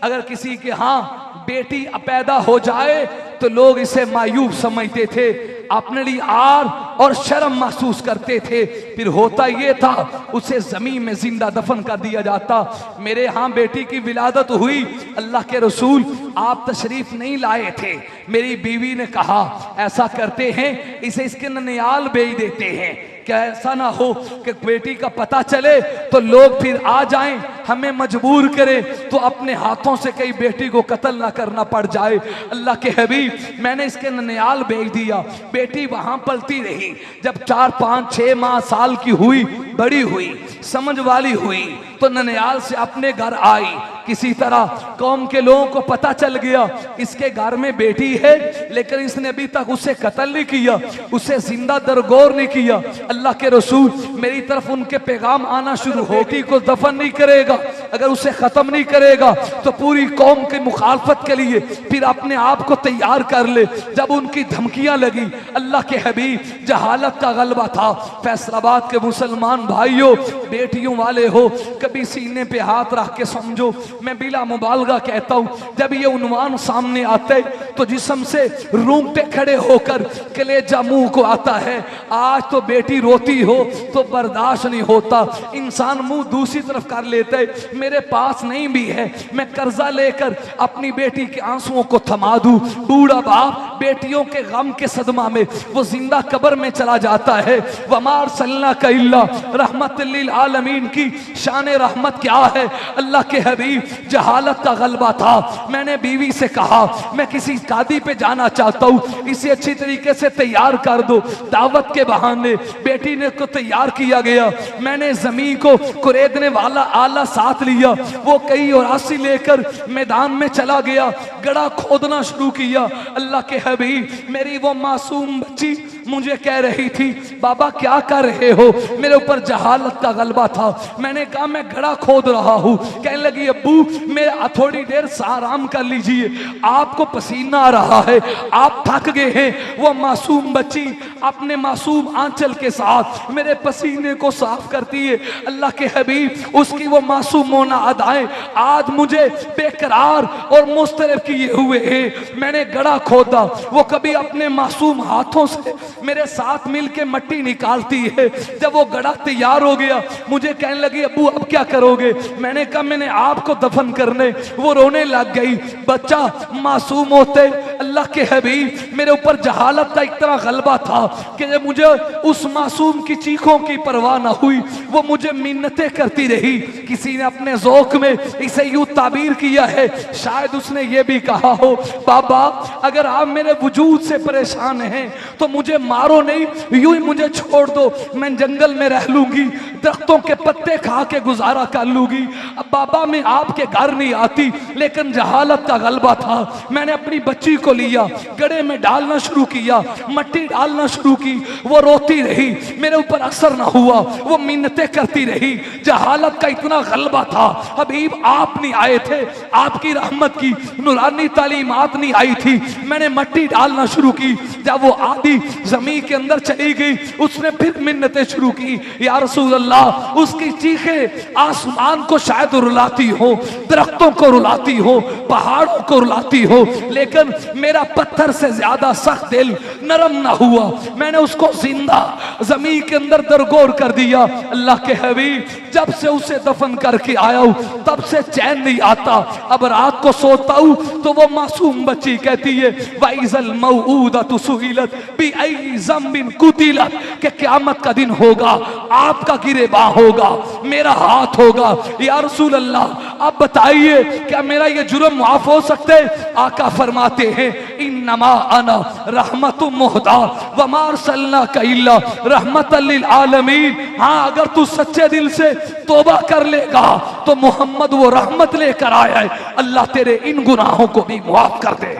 S2: अगर किसी के यहाँ बेटी पैदा हो जाए तो लोग इसे मायूब समझते थे, अपने लिए आर और शर्म महसूस करते थे। फिर होता ये था उसे जमीन में जिंदा दफन कर दिया जाता। मेरे यहाँ बेटी की विलादत हुई, अल्लाह के रसूल आप तशरीफ नहीं लाए थे। मेरी बीवी ने कहा ऐसा करते हैं इसे इसके ननियाल भेज देते हैं, क्या ऐसा ना हो कि बेटी का पता चले तो लोग फिर आ जाएं, हमें मजबूर करें तो अपने हाथों से कई बेटी को कत्ल ना करना पड़ जाए। अल्लाह के हबीब मैंने इसके ननियाल भेज दिया। बेटी वहां पलती रही, जब 4, 5, 6 माह साल की हुई, बड़ी हुई, समझ वाली हुई तो ननियाल से अपने घर आई। किसी तरह कौम के लोगों को पता चल गया इसके घर में बेटी है, लेकिन इसने अभी तक उसे कत्ल नहीं किया, उसे जिंदा दरगोर नहीं किया। अल्लाह के रसूल मेरी तरफ उनके पैगाम आना शुरू हो, बेटी को दफन नहीं करेगा, अगर उसे खत्म नहीं करेगा तो पूरी कौम की मुखालफत के लिए फिर अपने आप को तैयार कर ले। जब उनकी धमकियां लगी, अल्लाह के हबीब जहालत का गलबा था। फैसलाबाद के मुसलमान भाइयों, बेटियों वाले हो, कभी सीने पे हाथ रख के समझो, मैं बिला मुबालगा कहता हूं, जब ये उन्वान सामने आते तो जिस्म से रूंगटे खड़े होकर कलेजा मुंह को आता है। आज तो बेटी रोती हो तो बर्दाश्त नहीं होता, इंसान मुंह दूसरी तरफ कर लेते। मेरे पास नहीं भी है, मैं कर्जा लेकर अपनी बेटी के आंसुओं को थमा दूं। बूढ़ा बाप बेटियों के गम के सदमा में वो जिंदा कब्र में चला जाता है। वमार सल्ला का इल्ला रहमत लिल आलमीन की शान रहमत क्या है। अल्लाह के हबीब जहालत का गलबा था। मैंने बीवी से कहा मैं किसी शादी पे जाना चाहता हूँ, इसे अच्छी तरीके से तैयार कर दो। दावत के बहाने बेटी ने को तैयार किया गया। मैंने जमीन को कुरेदने वाला आला साथ लिया, वो कई और आसी लेकर मैदान में चला गया, गड़ा खोदना शुरू किया। अल्लाह के हबीब मेरी वो मासूम बच्ची मुझे कह रही थी बाबा क्या कर रहे हो। मेरे ऊपर जहालत का गलबा था, मैंने कहा मैं गड़ा खोद रहा हूँ। कहने लगी अब्बू मेरा थोड़ी देर आराम कर लीजिए, आपको पसीना आ रहा है, आप थक गए हैं। वो मासूम बच्ची अपने मासूम आंचल के साथ मेरे पसीने को साफ करती है। अल्लाह के हबीब उसकी वो मासूमोना अदाएं आज मुझे बेकरार और मुस्तरब किए हुए हैं। मैंने गड़ा खोदा, वो कभी अपने मासूम हाथों से मेरे साथ मिलके मट्टी निकालती है। जब वो गड़ा तैयार हो गया मुझे कहने लगी अब्बू अब क्या करोगे। मैंने कहा मैंने आपको दफन करने। वो रोने लग गई। बच्चा मासूम होते अल्लाह के हबीब मेरे ऊपर जहालत का इतना गलबा था कि जब मुझे उस मासूम की चीखों की परवाह ना हुई, वो मुझे मिन्नतें करती रही। किसी ने अपने ज़ौक़ में इसे यूं ताबीर किया है, शायद उसने ये भी कहा हो बाबा अगर आप मेरे वजूद से परेशान हैं तो मुझे मारो नहीं, यूं ही मुझे छोड़ दो, मैं जंगल में रह लूंगी, दरख्तों के पत्ते खा के गुजारा कर लूंगी। अब बाबा मैं आपके घर नहीं आती, लेकिन जहालत का गलबा था। मैंने अपनी बच्ची को लिया, गड्ढे में डालना शुरू किया, मट्टी डालना शुरू की। वो रोती रही, मेरे ऊपर असर ना हुआ, वो मिन्नतें करती रही। जहालत का इतना गलबा था। हबीब आप नहीं आए थे, आपकी रहमत की नूरानी तालीमात नहीं आई थी। मैंने मट्टी डालना शुरू की। जब वो आधी जमीन के अंदर चली गई उसने फिर मिन्नतें शुरू की। या रसूल अल्लाह उसकी चीखें आसमान को शायद रुलाती हो, दरख्तों को रुलाती हो, पहाड़ों को रुलाती हो, लेकिन मेरा पत्थर से ज्यादा सख्त दिल नरम ना हुआ। मैंने उसको जिंदा जमीन के अंदर दरगोर कर दिया। अल्लाह के हबीब जब से उसे दफन करके आया हूं तब से चैन नहीं आता। अब रात को सोता हूं तो वो मासूम बच्ची कहती है वाइजल मऊदतु सुइलत बिअई ज़म्बिन कुतिलत, कि क़यामत का दिन होगा, आपका गिरेबान होगा, मेरा हाथ होगा। या रसूल अल्लाह आप बताइए क्या मेरा ये जुर्म माफ हो सकते हैं। आका फरमाते हैं इन्नमा अना रहमतुम मुहदा वमा अरसलनाका इल्ला रहमतल लिल आलमीन। हाँ अगर तू सच्चे दिल से तौबा कर लेगा तो मोहम्मद वो रहमत लेकर आया है, अल्लाह तेरे इन गुनाहों को भी माफ कर दे।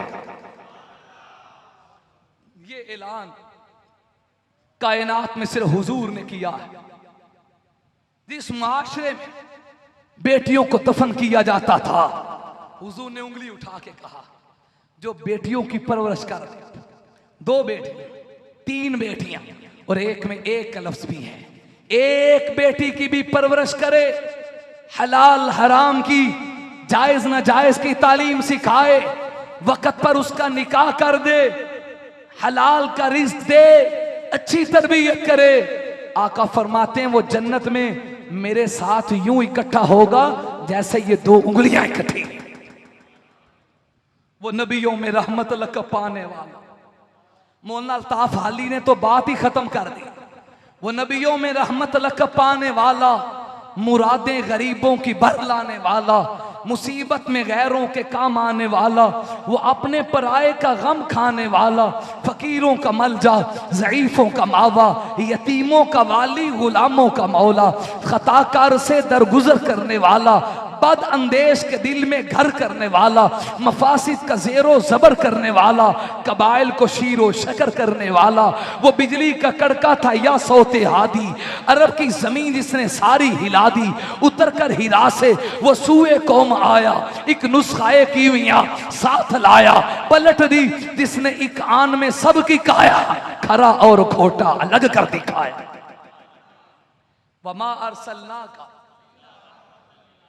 S2: ये ऐलान कायनात में सिर्फ हुजूर ने किया है। जिस माशरे में बेटियों को दफन किया जाता था, हुजूर ने उंगली उठा के कहा जो बेटियों की परवरिश कर रहे, 2 बेटी 3 बेटियां और एक में एक का लफ्ज भी है, एक बेटी की भी परवरिश करे, हलाल हराम की जायज नाजायज की तालीम सिखाए, वक्त पर उसका निकाह कर दे, हलाल का रिज्क दे, अच्छी तरबियत करे। आका फरमाते हैं वो जन्नत में मेरे साथ यूं इकट्ठा होगा जैसे ये 2 उंगलियां इकट्ठी। वो नबियों में रहमत लक पाने वाला। मौलाना अल्ताफ हाली ने तो बात ही खत्म कर दी। वो नबियों में रहमत लक पाने वाला, मुरादें गरीबों की भर लाने वाला, मुसीबत में गैरों के काम आने वाला, वो अपने पराये का गम खाने वाला, फकीरों का मलजा, ज़ईफों का मावा, यतीमों का वाली, गुलामों का मौला, खताकार से दरगुजर करने वाला, बद अंदेश के दिल में घर करने वाला, मफासिद का ज़ेरो ज़बर करने वाला, कबाइल को शीरो शकर करने वाला, वो बिजली का कड़का था या सौते हादी, अरब की ज़मीन जिसने सारी हिला दी, उतर कर हिरा से वो सूए कौम आया, एक नुस्खाए कीमिया साथ लाया, पलट दी जिसने एक आन में सबकी काया, खरा और खोटा अलग कर दिखाया। वमा अरसलनाका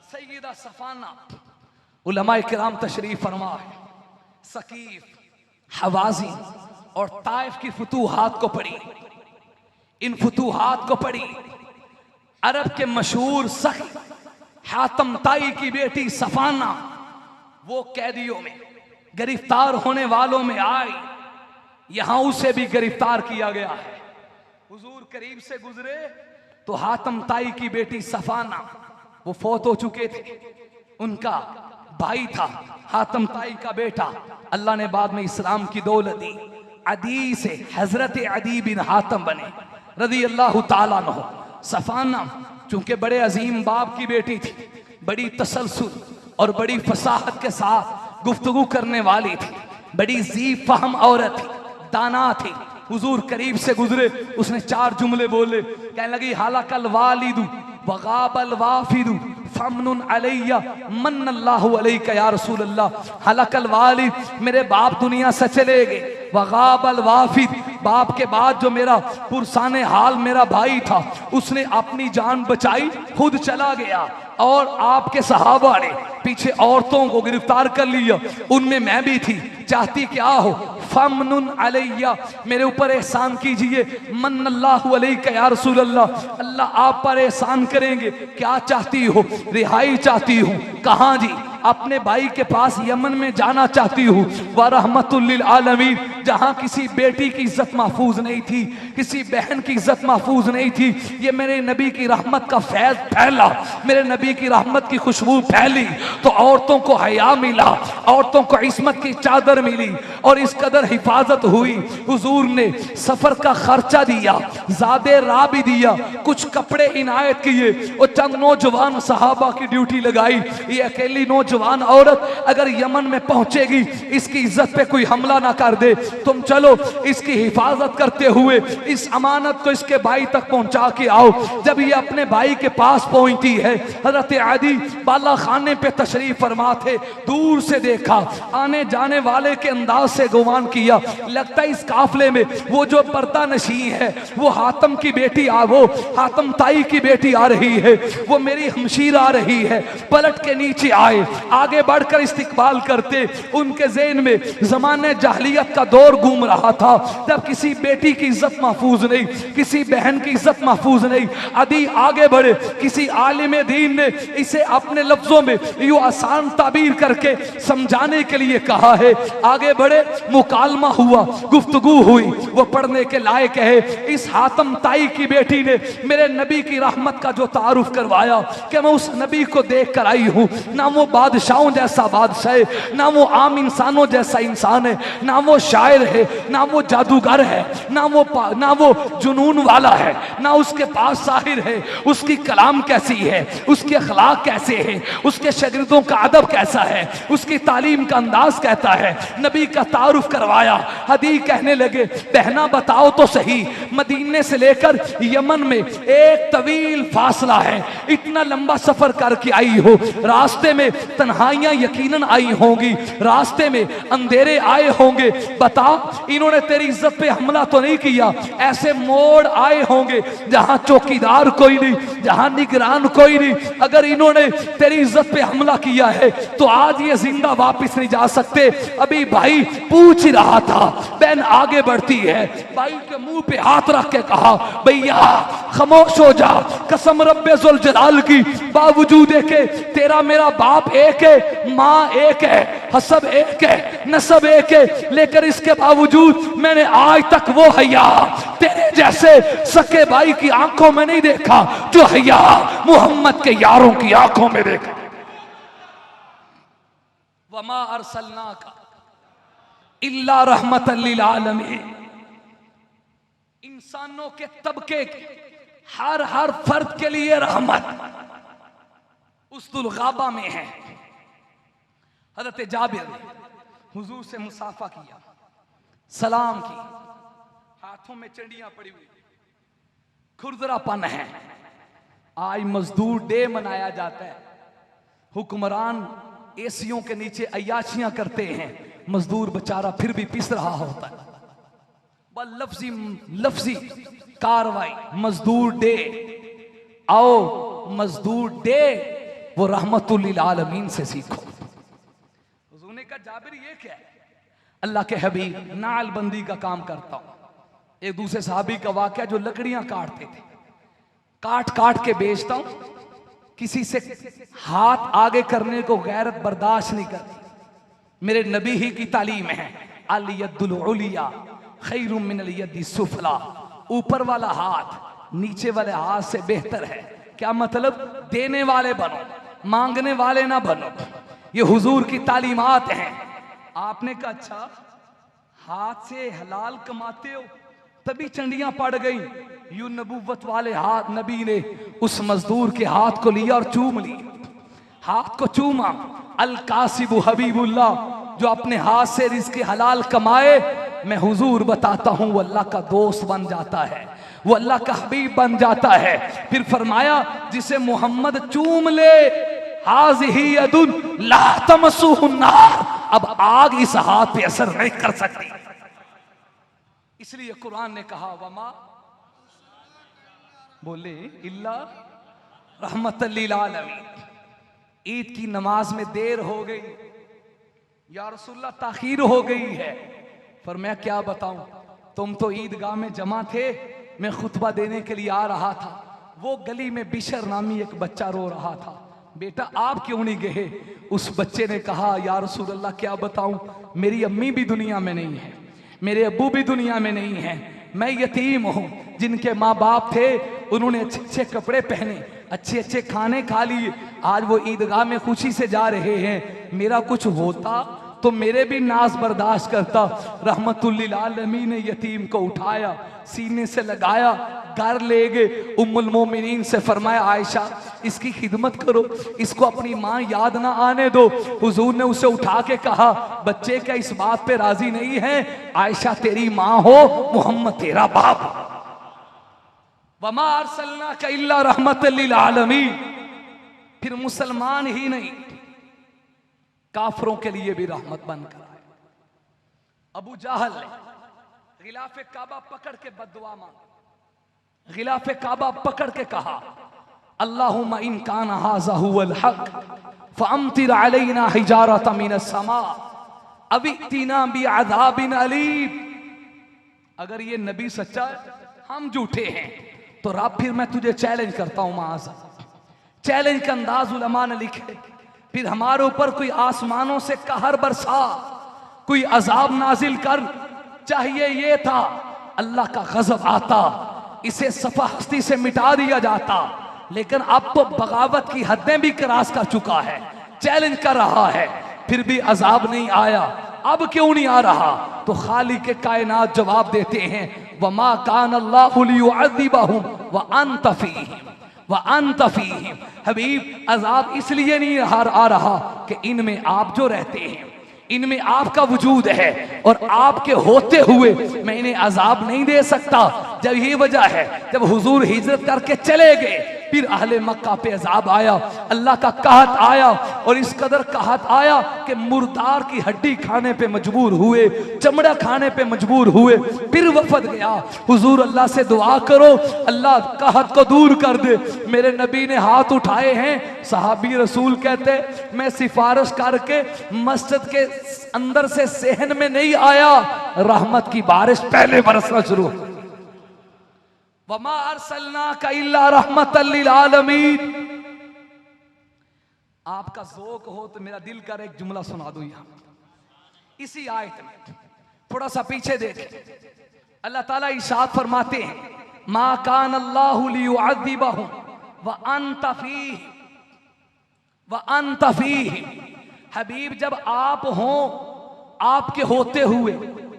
S2: सय्यदा सफाना। उलमाए किराम तशरीफ फरमा है, सकीफ, हवाज़िन और ताइफ की फुतूहात को पढ़ी, इन फुतूहात को पढ़ी। अरब के मशहूर सखी हातम ताई की बेटी सफाना वो कैदियों में गिरफ्तार होने वालों में आई, यहां उसे भी गिरफ्तार किया गया है। हुजूर करीब से गुजरे तो हातम ताई की बेटी सफाना वो फौत हो चुके थे, उनका भाई था हातम ताई का बेटा, अल्लाह ने बाद में इस्लाम की दौलत दी, अदी से हजरत अदी बिन हातम बने रदी अल्लाह ताला अन्हु। सफाना चूंकि बड़े अजीम बाप की बेटी थी, बड़ी तसलसल और बड़ी फसाहत के साथ गुफ्तगू करने वाली थी, बड़ी जी फहम औरत थी, दाना थी। हुजूर करीब से गुजरे, उसने 4 जुमले बोले, कहने लगी हालाकल वालिदु वगाबल वाफिदु फमनुन अलैया मन्नल्लाहु अलैका या रसूल अल्लाह। हालाकल वालिद, मेरे बाप दुनिया से चले गए, वगाबल वाफिद, बाप के बाद जो मेरा पुरसाने हाल मेरा भाई था उसने अपनी जान बचाई, खुद चला गया, और आपके सहाबा ने पीछे औरतों को गिरफ्तार कर लिया, उनमें मैं भी थी, चाहती क्या हो, फमनुन अलैया, मेरे ऊपर एहसान कीजिए, मन्नल्लाहु अलैका या रसूल अल्लाह, अल्लाह आप पर एहसान करेंगे, क्या चाहती हो, रिहाई चाहती हूँ, कहाँ जी, अपने भाई के पास यमन में जाना चाहती हूँ, व रहमतुल लिल आलमीन, जहाँ किसी बेटी की इज्जत महफूज नहीं थी, किसी बहन की इज्जत महफूज नहीं थी, ये मेरे नबी की रहमत का फैज़ फैला, मेरे नबी की रहमत की खुशबू फैली तो औरतों को हया मिला, औरतों को इस्मत की चादर मिली और इस कदर हिफाजत हुई। हुजूर ने सफर का खर्चा दिया, ज़ादे राह भी दिया, कुछ कपड़े इनायत किए और चंद नौजवान सहाबा की ड्यूटी लगाई। ये अकेली नौजवान औरत अगर यमन में पहुंचेगी, इसकी इज्जत पे कोई हमला ना कर दे, तुम चलो इसकी हिफाजत करते हुए इस अमानत को इसके भाई तक पहुंचा के आओ। जब ये अपने भाई के पास पहुंचती है, हजरत आदि बाला खाने पे तशरीफ फरमा थे, दूर से देखा, आने जाने वाले के अंदाज से गुमान किया, लगता है इस काफले में वो जो पर्दा नशी है वो हातम की बेटी वो हातम ताई की बेटी आ रही है, वो मेरी हमशीर आ रही है। पलट के नीचे आए, आगे बढ़कर इस्तिकबाल करते, उनके ज़हन में ज़माने जाहलियत का दौर घूम रहा था, जब किसी बेटी की इज्जत महफूज नहीं, किसी बहन की इज्जत महफूज नहीं। अदी आगे बढ़े, किसी आलिम दीन ने इसे अपने लफ्जों में यूं आसान ताबीर करके समझाने के लिए कहा है। आगे बढ़े, मुकालमा हुआ, गुफ्तगू हुई, वो पढ़ने के लायक है। इस हातम ताई की बेटी ने मेरे नबी की रहमत का जो तारुफ करवाया कि मैं उस नबी को देख कर आई हूँ, ना वो बादशाहों जैसा बादशाह है, ना वो आम इंसानों जैसा इंसान है, ना वो शायर है, ना वो जादूगर है, ना वो जुनून वाला है, ना उसके पास साहिर है। उसकी कलाम कैसी है, उसके अखलाक कैसे है, उसके शागिर्दों का अदब कैसा है, उसकी तालीम का अंदाज कहता है, नबी का तारुफ करवाया। हदी कहने लगे, बहना बताओ तो सही, मदीने से लेकर यमन में एक तवील फासला है, इतना लंबा सफर करके आई हो, रास्ते में तन्हाइयां यकीनन आई होंगी, रास्ते में अंधेरे आए होंगे, बता इन्होंने तेरी इज्जत पे हमला तो नहीं किया? ऐसे मोड़ आए होंगे जहां चौकीदार कोई नहीं, जहां निगरान कोई नहीं, अगर इन्होंने तेरी इज्जत पे हमला किया है तो आज ये जिंदा वापस नहीं जा सकते। अभी भाई पूछ ही रहा था, बहन आगे बढ़ती है, भाई के मुंह पे हाथ रख के कहा, भैया खामोश हो जा, कसम रब्बे जुल जलाल की, बावजूद के तेरा मेरा बाप एक है, माँ एक है, हसब एक है, नसब एक है, लेकर इसके बावजूद मैंने आज तक वो हया तेरे जैसे सके भाई की आंखों में नहीं देखा जो हया मोहम्मद के यारों की आंखों में देखा। वमा अरसलनाका इल्ला रहमतन लिल आलमीन, इंसानों के तबके के हर फर्द के लिए रहमत, उस्तुल गाबा में है। हजरत जाबिर ने हुजूर से मुसाफा किया, सलाम की, हाथों में चंडियां पड़ी हुई, खुरदरापन है। आज मजदूर डे मनाया जाता है, हुक्मरान एसियों के नीचे अय्याशियां करते हैं, मजदूर बेचारा फिर भी पिस रहा होता है। लफ्जी लफ्जी कार्रवाई, मजदूर डे, आओ मजदूर डे वो रहमतुल लिल आलमीन से सीखो। हुजूर ने कहा जाबिर ये क्या है? अल्लाह के हबीब नालबंदी का काम करता हूं। एक दूसरे साहबी का वाकया, जो लकड़ियां काटते थे, काट काट के बेचता हूं, किसी से हाथ आगे करने को गैरत बर्दाश्त नहीं करती। मेरे नबी ही की तालीम है, अल यद्दुल उलिया खैरुम मिनल यद्दि सुफला, ऊपर वाला हाथ नीचे वाले हाथ से बेहतर है। क्या मतलब? देने वाले बनो, मांगने वाले ना बनो। ये हुजूर की तालीमात हैं। आपने कहा अच्छा हाथ से हलाल कमाते हो, तभी चंडियां पड़ गई। यूं नबूवत वाले हाथ, नबी ने उस मजदूर के हाथ को लिया और चूम ली, हाथ को चूमा। अल कासिबु हबीबुल्लाह, जो अपने हाथ से रिज़्क़ हलाल कमाए, मैं हुजूर बताता हूं वो अल्लाह का दोस्त बन जाता है, वो अल्लाह का हबीब बन जाता है। फिर फरमाया जिसे मोहम्मद चूम ले, हाज़िही यदुन ला तमस्सुहु नार, अब आग इस हाथ पे असर नहीं कर सकती। इसलिए कुरान ने कहा वमा बोले इल्ला रहमतल लिल आलमीन। ईद की नमाज में देर हो गई, या रसूलल्लाह ताखीर हो गई है। पर मैं क्या बताऊं, तुम तो ईदगाह में जमा थे, मैं खुतबा देने के लिए आ रहा था। वो गली में बिशर नामी एक बच्चा रो रहा था, बेटा आप क्यों नहीं गए? उस बच्चे ने कहा या रसूलल्लाह क्या बताऊं, मेरी अम्मी भी दुनिया में नहीं है, मेरे अब्बू भी दुनिया में नहीं है, मैं यतीम हूं। जिनके माँ बाप थे उन्होंने अच्छे अच्छे कपड़े पहने, अच्छे अच्छे खाने खा लिए, आज वो ईदगाह में खुशी से जा रहे हैं। मेरा कुछ होता तो मेरे भी नाज बर्दाश्त करता। रहमतुल लिल आलमीन ने यतीम को उठाया, सीने से लगाया, घर ले गए। उम्मुल मोमिनीन से फरमाया आयशा इसकी खिदमत करो, इसको अपनी माँ याद ना आने दो। हुजूर ने उसे उठा के कहा बच्चे क्या इस बात पे राजी नहीं है? आयशा तेरी माँ हो, मोहम्मद तेरा बाप। वमा अरसलनाका इल्ला रहमतल लिल आलमीन। फिर मुसलमान ही नहीं, काफरों के लिए भी रहमत बनकर आए। अबू जहल ने गिलाफे काबा पकड़ के बद्दुआ मांगी, गिलाफे काबा पकड़ के कहा अल्लाहुम्मा इन कान हाज़ा हुवल हक फअम्तिर अलैना हिजारतम मिनस समा अवितिना बिअज़ाबिन अलीम। अगर ये नबी सच्चा है, हम झूठे हैं, तो रब फिर मैं तुझे चैलेंज करता हूं। माज़ चैलेंज का अंदाज उलमा ने लिखे, फिर हमारे ऊपर कोई आसमानों से कहर बरसा, कोई अजाब नाजिल कर। चाहिए ये था अल्लाह का गजब आता, इसे सफा हस्ती से मिटा दिया जाता, लेकिन अब तो बगावत की हदें भी क्रॉस कर चुका है, चैलेंज कर रहा है, फिर भी अजाब नहीं आया। अब क्यों नहीं आ रहा? तो खालिक के कायनात जवाब देते हैं वमा कान अल्लाहु लियुअज़िबहुम व अंत फीहिम व अंत फीहिम। हबीब अजाब इसलिए नहीं आ रहा कि इनमें आप जो रहते हैं, इनमें आपका वजूद है, और आपके होते हुए मैं इन्हें अजाब नहीं दे सकता। जब ये वजह है, जब हुजूर हिजरत करके चले गए, फिर अहले मक्का पे अजाब आया, अल्लाह का कहत आया, और इस कदर कहत आया कि मुर्दार की हड्डी खाने पे मजबूर हुए, चमड़ा खाने पे मजबूर हुए। फिर वफद गया, हुजूर अल्लाह से दुआ करो अल्लाह कहत को दूर कर दे। मेरे नबी ने हाथ उठाए हैं, सहाबी रसूल कहते मैं सिफारिश करके मस्जिद के अंदर से सहन में नहीं आया, रहमत की बारिश पहले बरसना शुरू हो। वमा अरसलनाका इल्ला रहमतल लिल आलमीन। आपका ज़ौक़ हो तो मेरा दिल कर एक जुमला सुना दूं यहां इसी आयत में। थोड़ा सा पीछे देखें, अल्लाह ताला इरशाद फरमाते हैं मा कान अल्लाहु लियुअज़िबहुम व अंत फीहिम व अंत फीहिम। हबीब जब आप हो, आपके होते हुए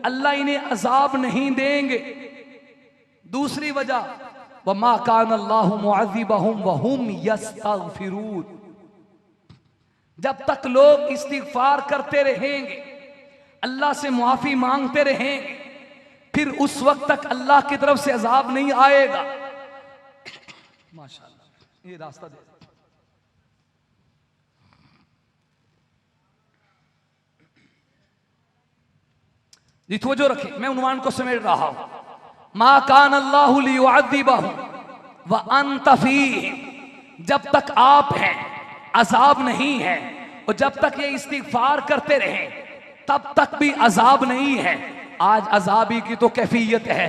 S2: अल्लाह इन्हें अजाब नहीं देंगे। दूसरी वजह वमा कान अल्लाहु मुअज़्ज़िबहुम व हुम यस्तग़फिरून। जब तक लोग इस्तिगफार करते रहेंगे, अल्लाह से मुआफी मांगते रहेंगे, फिर उस वक्त तक अल्लाह की तरफ से अजाब नहीं आएगा। माशाअल्लाह, ये रास्ता दे जी, तवज्जो रखें, मैं उन्वान को समेट रहा हूं। मा कान अल्लाहु लियुअज़्ज़िबहुम व अंत फीहिम, जब तक आप हैं अजाब नहीं है, और जब तक ये इस्तिगफार करते रहें तब तक भी अजाब नहीं है। आज अजाबी की तो कैफियत है,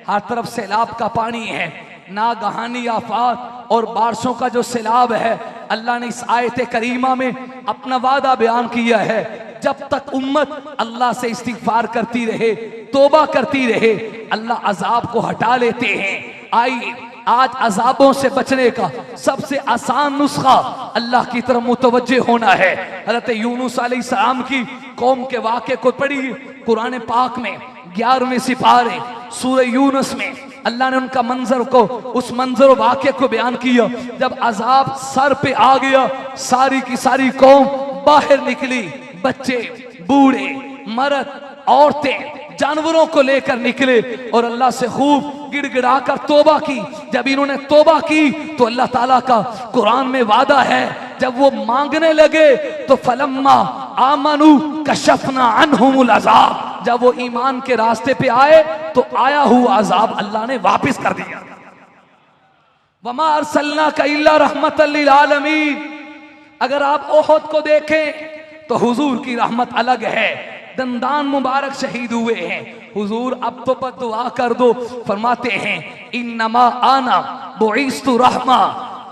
S2: हर तरफ सैलाब का पानी है, नागहानी आफात और बारिशों का जो सैलाब है। अल्लाह ने इस आयत करीमा में अपना वादा बयान किया है, जब तक उम्मत अल्लाह से इस्तिगफार करती रहे, तौबा करती रहे, अल्लाह अजाब को हटा लेते हैं। आइए आज अजाबों से बचने का सबसे आसान नुस्खा अल्लाह की तरफ मुतवज्जे होना है। हज़रत यूनुस अलैहिस्सलाम की कौम के वाक़े को पढ़िए कुरान पाक में 11वें सिपारे सूरह यूनुस में अल्लाह ने उनका मंजर को, उस मंजर वाक़े को बयान किया। जब अजाब सर पे आ गया, सारी की सारी कौम बाहर निकली, बच्चे, बूढ़े, मर्द, औरतें, जानवरों को लेकर निकले और अल्लाह से खूब गिड़गिड़ा कर तौबा की। जब इन्होंने तौबा की तो अल्लाह ताला का कुरान में वादा है, जब वो मांगने लगे तो फलम्मा आमनू कशफना अन्हुमुल अज़ाब, जब वो ईमान के रास्ते पे आए तो आया हुआ अजाब अल्लाह ने वापस कर दिया। वमा अरसलनाका इल्ला रहमतल लिल आलमीन। अगर आप ओहद को देखें तो हुजूर की रहमत अलग है, दंदान मुबारक शहीद हुए हैं हुजूर, अब तो बद्दुआ कर दो। फरमाते हैं इन्नमा आना बुइस्तु रहमा,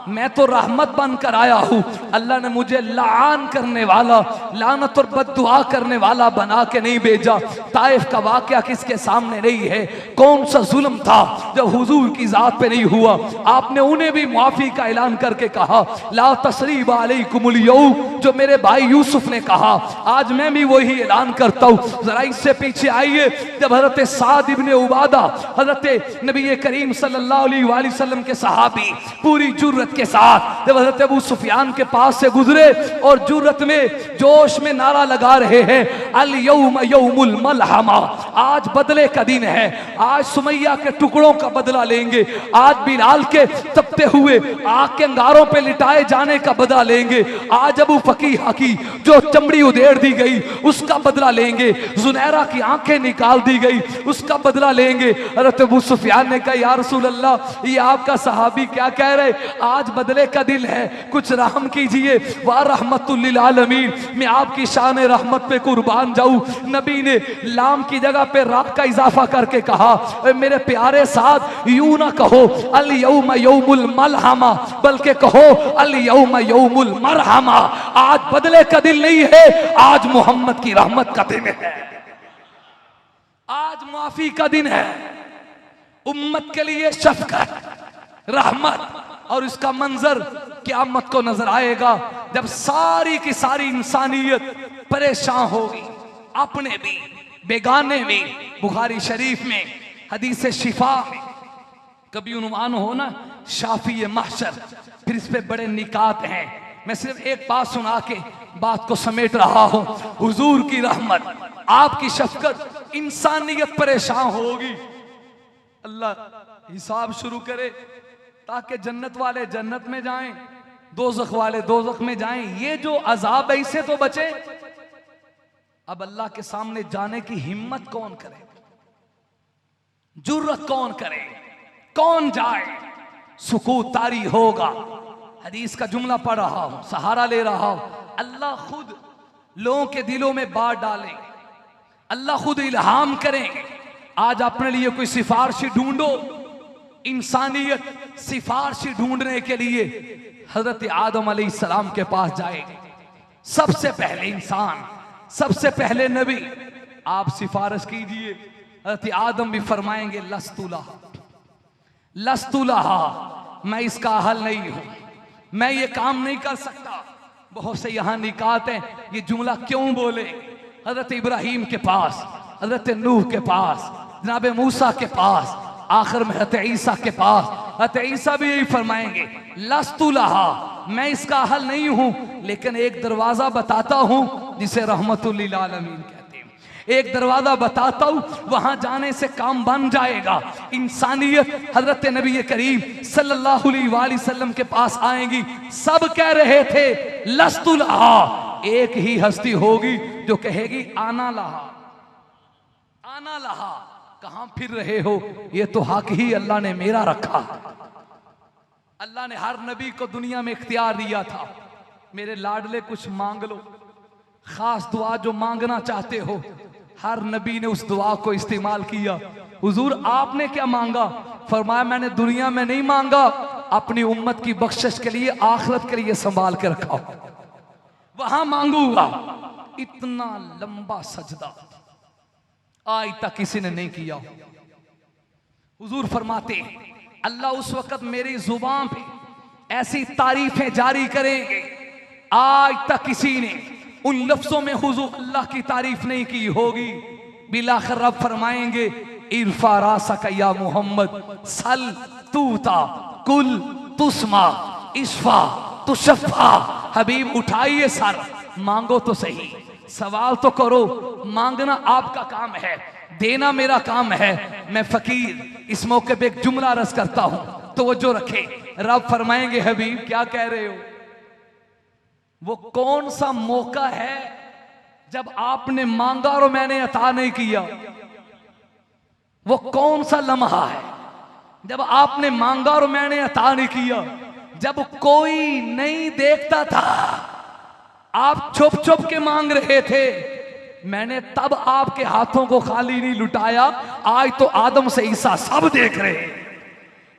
S2: मैं तो रहमत बनकर आया हूँ, अल्लाह ने मुझे लान करने वाला, लानत और बद्दुआ करने वाला बना के नहीं भेजा। ताइफ का वाकया किसके सामने नहीं है, कौन सा जुल्म था जब हुजूर की जात पे नहीं हुआ, आपने उन्हें भी माफी का ऐलान करके कहा ला तसरीब अलैकुमुल यौम, जो मेरे भाई यूसुफ ने कहा, आज मैं भी वही ऐलान करता हूँ। जरा इससे पीछे आइए, जब हजरत साद इब्ने उबादा, हजरत नबी करीम सल्लल्लाहु अलैहि वसल्लम के सहाबी पूरी जुर्रत के साथ जब हजरत अबू सुफियान के पास से गुजरे और जुर्रत में जोश में नारा लगा रहे हैं अल यौम यौमुल मलहमा, आज बदले का दिन है, आज सुमैया के टुकड़ों का बदला लेंगे, आज बिलाल के तपते हुए आग के अंगारों पे लिटाए जाने का बदला लेंगे, आज अबू फकीहा की जो चमड़ी उधेड़ दी गई उसका बदला लेंगे, जुनैरा की आंखें निकाल दी गई उसका बदला लेंगे। हजरत अबू सुफियान ने कहा या रसूल अल्लाह, ये आपका सहाबी क्या कह रहे, आज बदले का दिल है, कुछ रहम कीजिए। वाह रहमतुल लिल आलमीन, मैं आपकी शान रहमत पे कुर्बान जाऊं। नबी ने लाम की जगह पे रा का इजाफा करके कहा, मेरे प्यारे साथ यूं ना कहो अल यौम यौमुल मलहमा, बल्कि कहो अल यौम यौमुल मरहमा, आज बदले का दिल नहीं है, आज मोहम्मद की रहमत का दिन है, आज माफी का दिन है, उम्मत के लिए शफकत, रहमत। और इसका मंजर क़यामत को नजर आएगा जब सारी की सारी इंसानियत परेशान होगी, अपने भी बेगाने में। बुखारी शरीफ में हदीस शिफा में कभी उन्वान हो ना शाफी महशर, फिर इस पे बड़े निकात हैं, मैं सिर्फ एक बात सुना के बात को समेट रहा हूं। हुजूर की रहमत, आपकी शफकत, इंसानियत परेशान होगी, अल्लाह हिसाब शुरू करे ताकि जन्नत वाले जन्नत में जाएं, दोज़ख वाले दोज़ख में जाएं। ये जो अजाब है इससे तो बचे। अब अल्लाह के सामने जाने की हिम्मत कौन करे, जुर्रत कौन करे, कौन जाए, सुकूत तारी होगा। हदीस का जुमला पढ़ रहा हूं, सहारा ले रहा हूं, अल्लाह खुद लोगों के दिलों में बात डाले, अल्लाह खुद इल्हाम करेंगे। आज अपने लिए कोई सिफारिशी ढूंढो, इंसानियत सिफारिशी ढूंढने के लिए हजरत आदम अलैहिस्सलाम के पास जाएगी। सबसे पहले इंसान, सबसे पहले नबी, आप सिफारिश कीजिए। हजरत आदम भी फरमाएंगे लस्तुलहा, लस्तुलहा, मैं इसका अहल नहीं हूं, मैं ये काम नहीं कर सकता। बहुत से यहां निकात हैं, ये जुमला क्यों बोले। हजरत इब्राहिम के पास, हजरत नूह के पास, जनाब मूसा के पास, आखिर में हजरत ईसा के पास हज़रत ईसा भी यही फरमाएंगे, लस्तु लहा, मैं इसका हल नहीं हूं, लेकिन एक दरवाजा बताता हूं जिसे रहमतुल लिल आलमीन कहते हैं। एक दरवाजा बताता हूं, वहां जाने से काम बन जाएगा। इंसानियत हजरत नबी करीम सल्लल्लाहु अलैहि वसल्लम के पास आएगी। सब कह रहे थे लस्तु लहा, एक ही हस्ती होगी जो कहेगी आना लहा, आना लहा। कहां फिर रहे हो, ये तो हक ही अल्लाह ने मेरा रखा। अल्लाह ने हर नबी को दुनिया में इख्तियार दिया था, मेरे लाडले कुछ मांग लो, खास दुआ जो मांगना चाहते हो। हर नबी ने उस दुआ को इस्तेमाल किया। हुजूर आपने क्या मांगा? फरमाया मैंने दुनिया में नहीं मांगा, अपनी उम्मत की बख्शिश के लिए, आखिरत के लिए संभाल के रखा, वहां मांगूंगा। इतना लंबा सजदा आज तक किसी ने नहीं किया। हुजूर फरमाते अल्लाह उस वक्त मेरी जुबान पे ऐसी तारीफें जारी करेंगे, आज तक किसी ने उन लफ्जों में हुजूर अल्लाह की तारीफ नहीं की होगी। बिलाखिर रब फरमाएंगे इरफा रासक या मोहम्मद, सल तूता, कुल तुस्मा, इशफा तुशफ़ा। हबीब उठाइए सर, मांगो तो सही, सवाल तो करो। मांगना आपका काम है, देना मेरा काम है। मैं फकीर इस मौके पे एक जुमला रस करता हूं, तवज्जो रखे। रब फरमाएंगे हबीब क्या कह रहे हो? वो कौन सा मौका है जब आपने मांगा और मैंने अता नहीं किया? वो कौन सा लम्हा है जब आपने मांगा और मैंने अता नहीं किया? जब कोई नहीं देखता था, आप छुप छुप के मांग रहे थे, मैंने तब आपके हाथों को खाली नहीं लुटाया। आज तो आदम से ईसा सब देख रहे हैं,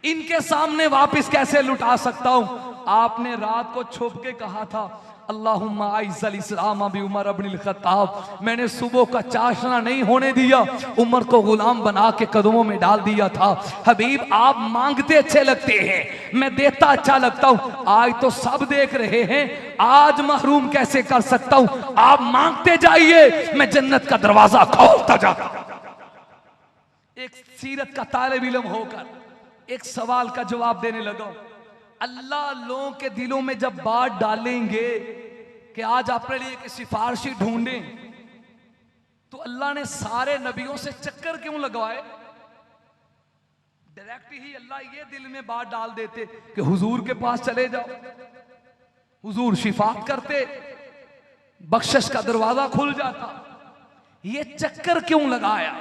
S2: इनके सामने वापस कैसे लुटा सकता हूं? आपने रात को छुप के कहा था अल्लाहुम्मा आइज़्ज़ल इस्लाम बि उमर इब्नुल खत्ताब। मैंने सुबह का चाशना नहीं होने दिया, उमर को गुलाम बना के कदमों में डाल दिया था। हबीब आप मांगते अच्छे लगते हैं, मैं देता अच्छा लगता हूं। आज तो सब देख रहे हैं, आज महरूम कैसे कर सकता हूं? आप मांगते जाइए, मैं जन्नत का दरवाजा खोलता जाता। एक सीरत का तालिब इल्म होकर एक सवाल का जवाब देने लगा। अल्लाह लोगों के दिलों में जब बात डालेंगे कि आज अपने लिए एक सिफारिशी ढूंढें, तो अल्लाह ने सारे नबियों से चक्कर क्यों लगवाए? डायरेक्ट ही अल्लाह ये दिल में बात डाल देते कि हुजूर के पास चले जाओ, हुजूर शिफात करते, बख्शिश का दरवाजा खुल जाता। ये चक्कर क्यों लगाया?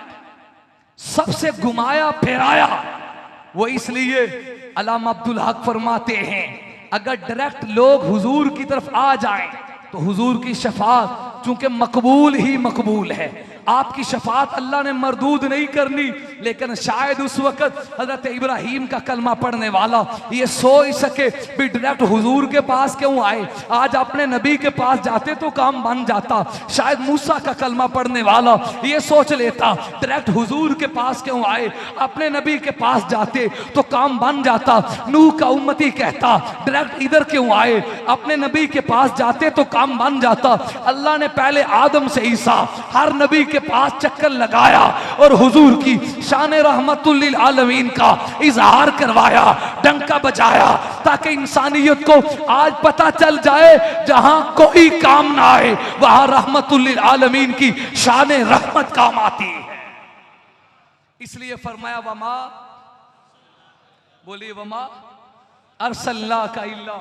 S2: सबसे घुमाया फिराया। वो इसलिए अल्लामा अब्दुल हक फरमाते हैं अगर डायरेक्ट लोग हुजूर की तरफ आ जाएं तो हुजूर की शफात चूंकि मकबूल ही मकबूल है, आपकी शफात अल्लाह ने मरदूद नहीं करनी। लेकिन शायद उस वक्त हजरत इब्राहीम का कलमा पढ़ने वाला ये सोच सके भी डायरेक्ट हुजूर के पास क्यों आए, आज अपने नबी के पास जाते तो काम बन जाता। शायद मूसा का कलमा पढ़ने वाला ये सोच लेता डायरेक्ट हुजूर के पास क्यों आए, अपने नबी के पास जाते तो काम बन जाता। नूह का उम्मती कहता डायरेक्ट इधर क्यों आए, अपने नबी के पास जाते तो काम बन जाता। अल्लाह ने पहले आदम से ईसा हर नबी के पास चक्कर लगाया और हुजूर की शान रहमतुल लिल आलमीन का इजहार करवाया, डंका बजाया, ताकि इंसानियत को आज पता चल जाए जहां कोई काम ना आए वहां रहमतुल लिल आलमीन की शान रहमत काम आती है। इसलिए फरमाया वमा, बोलिए वमा अरसलना का इल्ला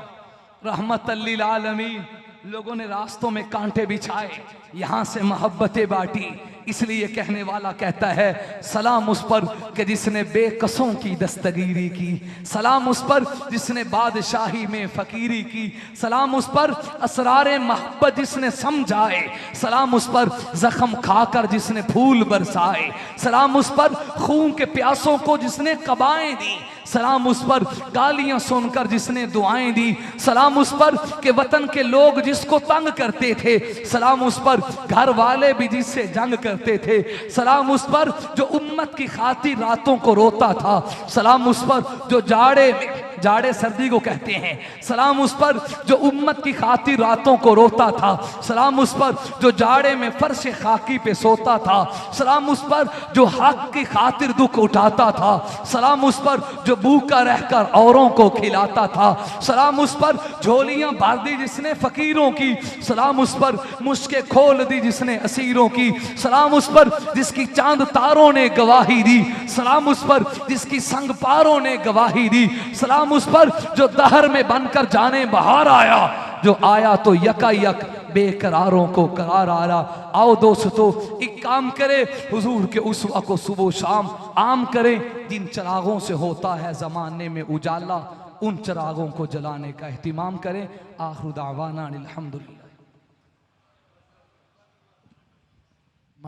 S2: रहमतल लिल आलमीन। लोगों ने रास्तों में कांटे बिछाए, यहां से मोहब्बतें बांटी। इसलिए कहने वाला कहता है सलाम उस पर कि जिसने बेकसों की दस्तगीरी की, सलाम उस पर जिसने बादशाही में फकीरी की, सलाम उस पर असरारे मोहब्बत जिसने समझाए, सलाम उस पर जख्म खाकर जिसने फूल बरसाए, सलाम उस पर खून के प्यासों को जिसने कबाएं दी, सलाम उस पर गालियां सुनकर जिसने दुआएं दी, सलाम उस पर कि वतन के लोग जिसको तंग करते थे, सलाम उस पर घर वाले भी जिससे जंग करते थे, सलाम उस पर जो उम्मत की खातिर रातों को रोता था, सलाम उस पर जो जाड़े में जाड़े सर्दी को कहते हैं। सलाम उस पर जो उम्मत की खातिर रातों को रोता था। सलाम उस पर जो जाड़े में फर्श खाकी पे सोता था। सलाम उस पर जो हक की खातिर दुख उठाता था। सलाम उस पर जो भूखा रहकर औरों को खिलाता था। सलाम उस पर झोलियां भर दी जिसने फकीरों की। सलाम उस पर मुश्कें खोल दी जिसने असीरों की। सलाम उस पर जिसकी चांद तारों ने गवाही दी। सलाम उस पर जिसकी संग पारों ने गवाही दी। सलाम उस पर जो दहर में बनकर जाने बाहर आया, जो आया तो यकायक बेकरारों को करार आ रहा। आओ दोस्तों एक काम करें, हुजूर के उसवा को सुबह शाम आम करें। जिन चिरागों से होता है ज़माने में उजाला, उन चिरागों को जलाने का एहतिमाम करें। आखिर दावाना अनिल हम्दुलिल्लाह।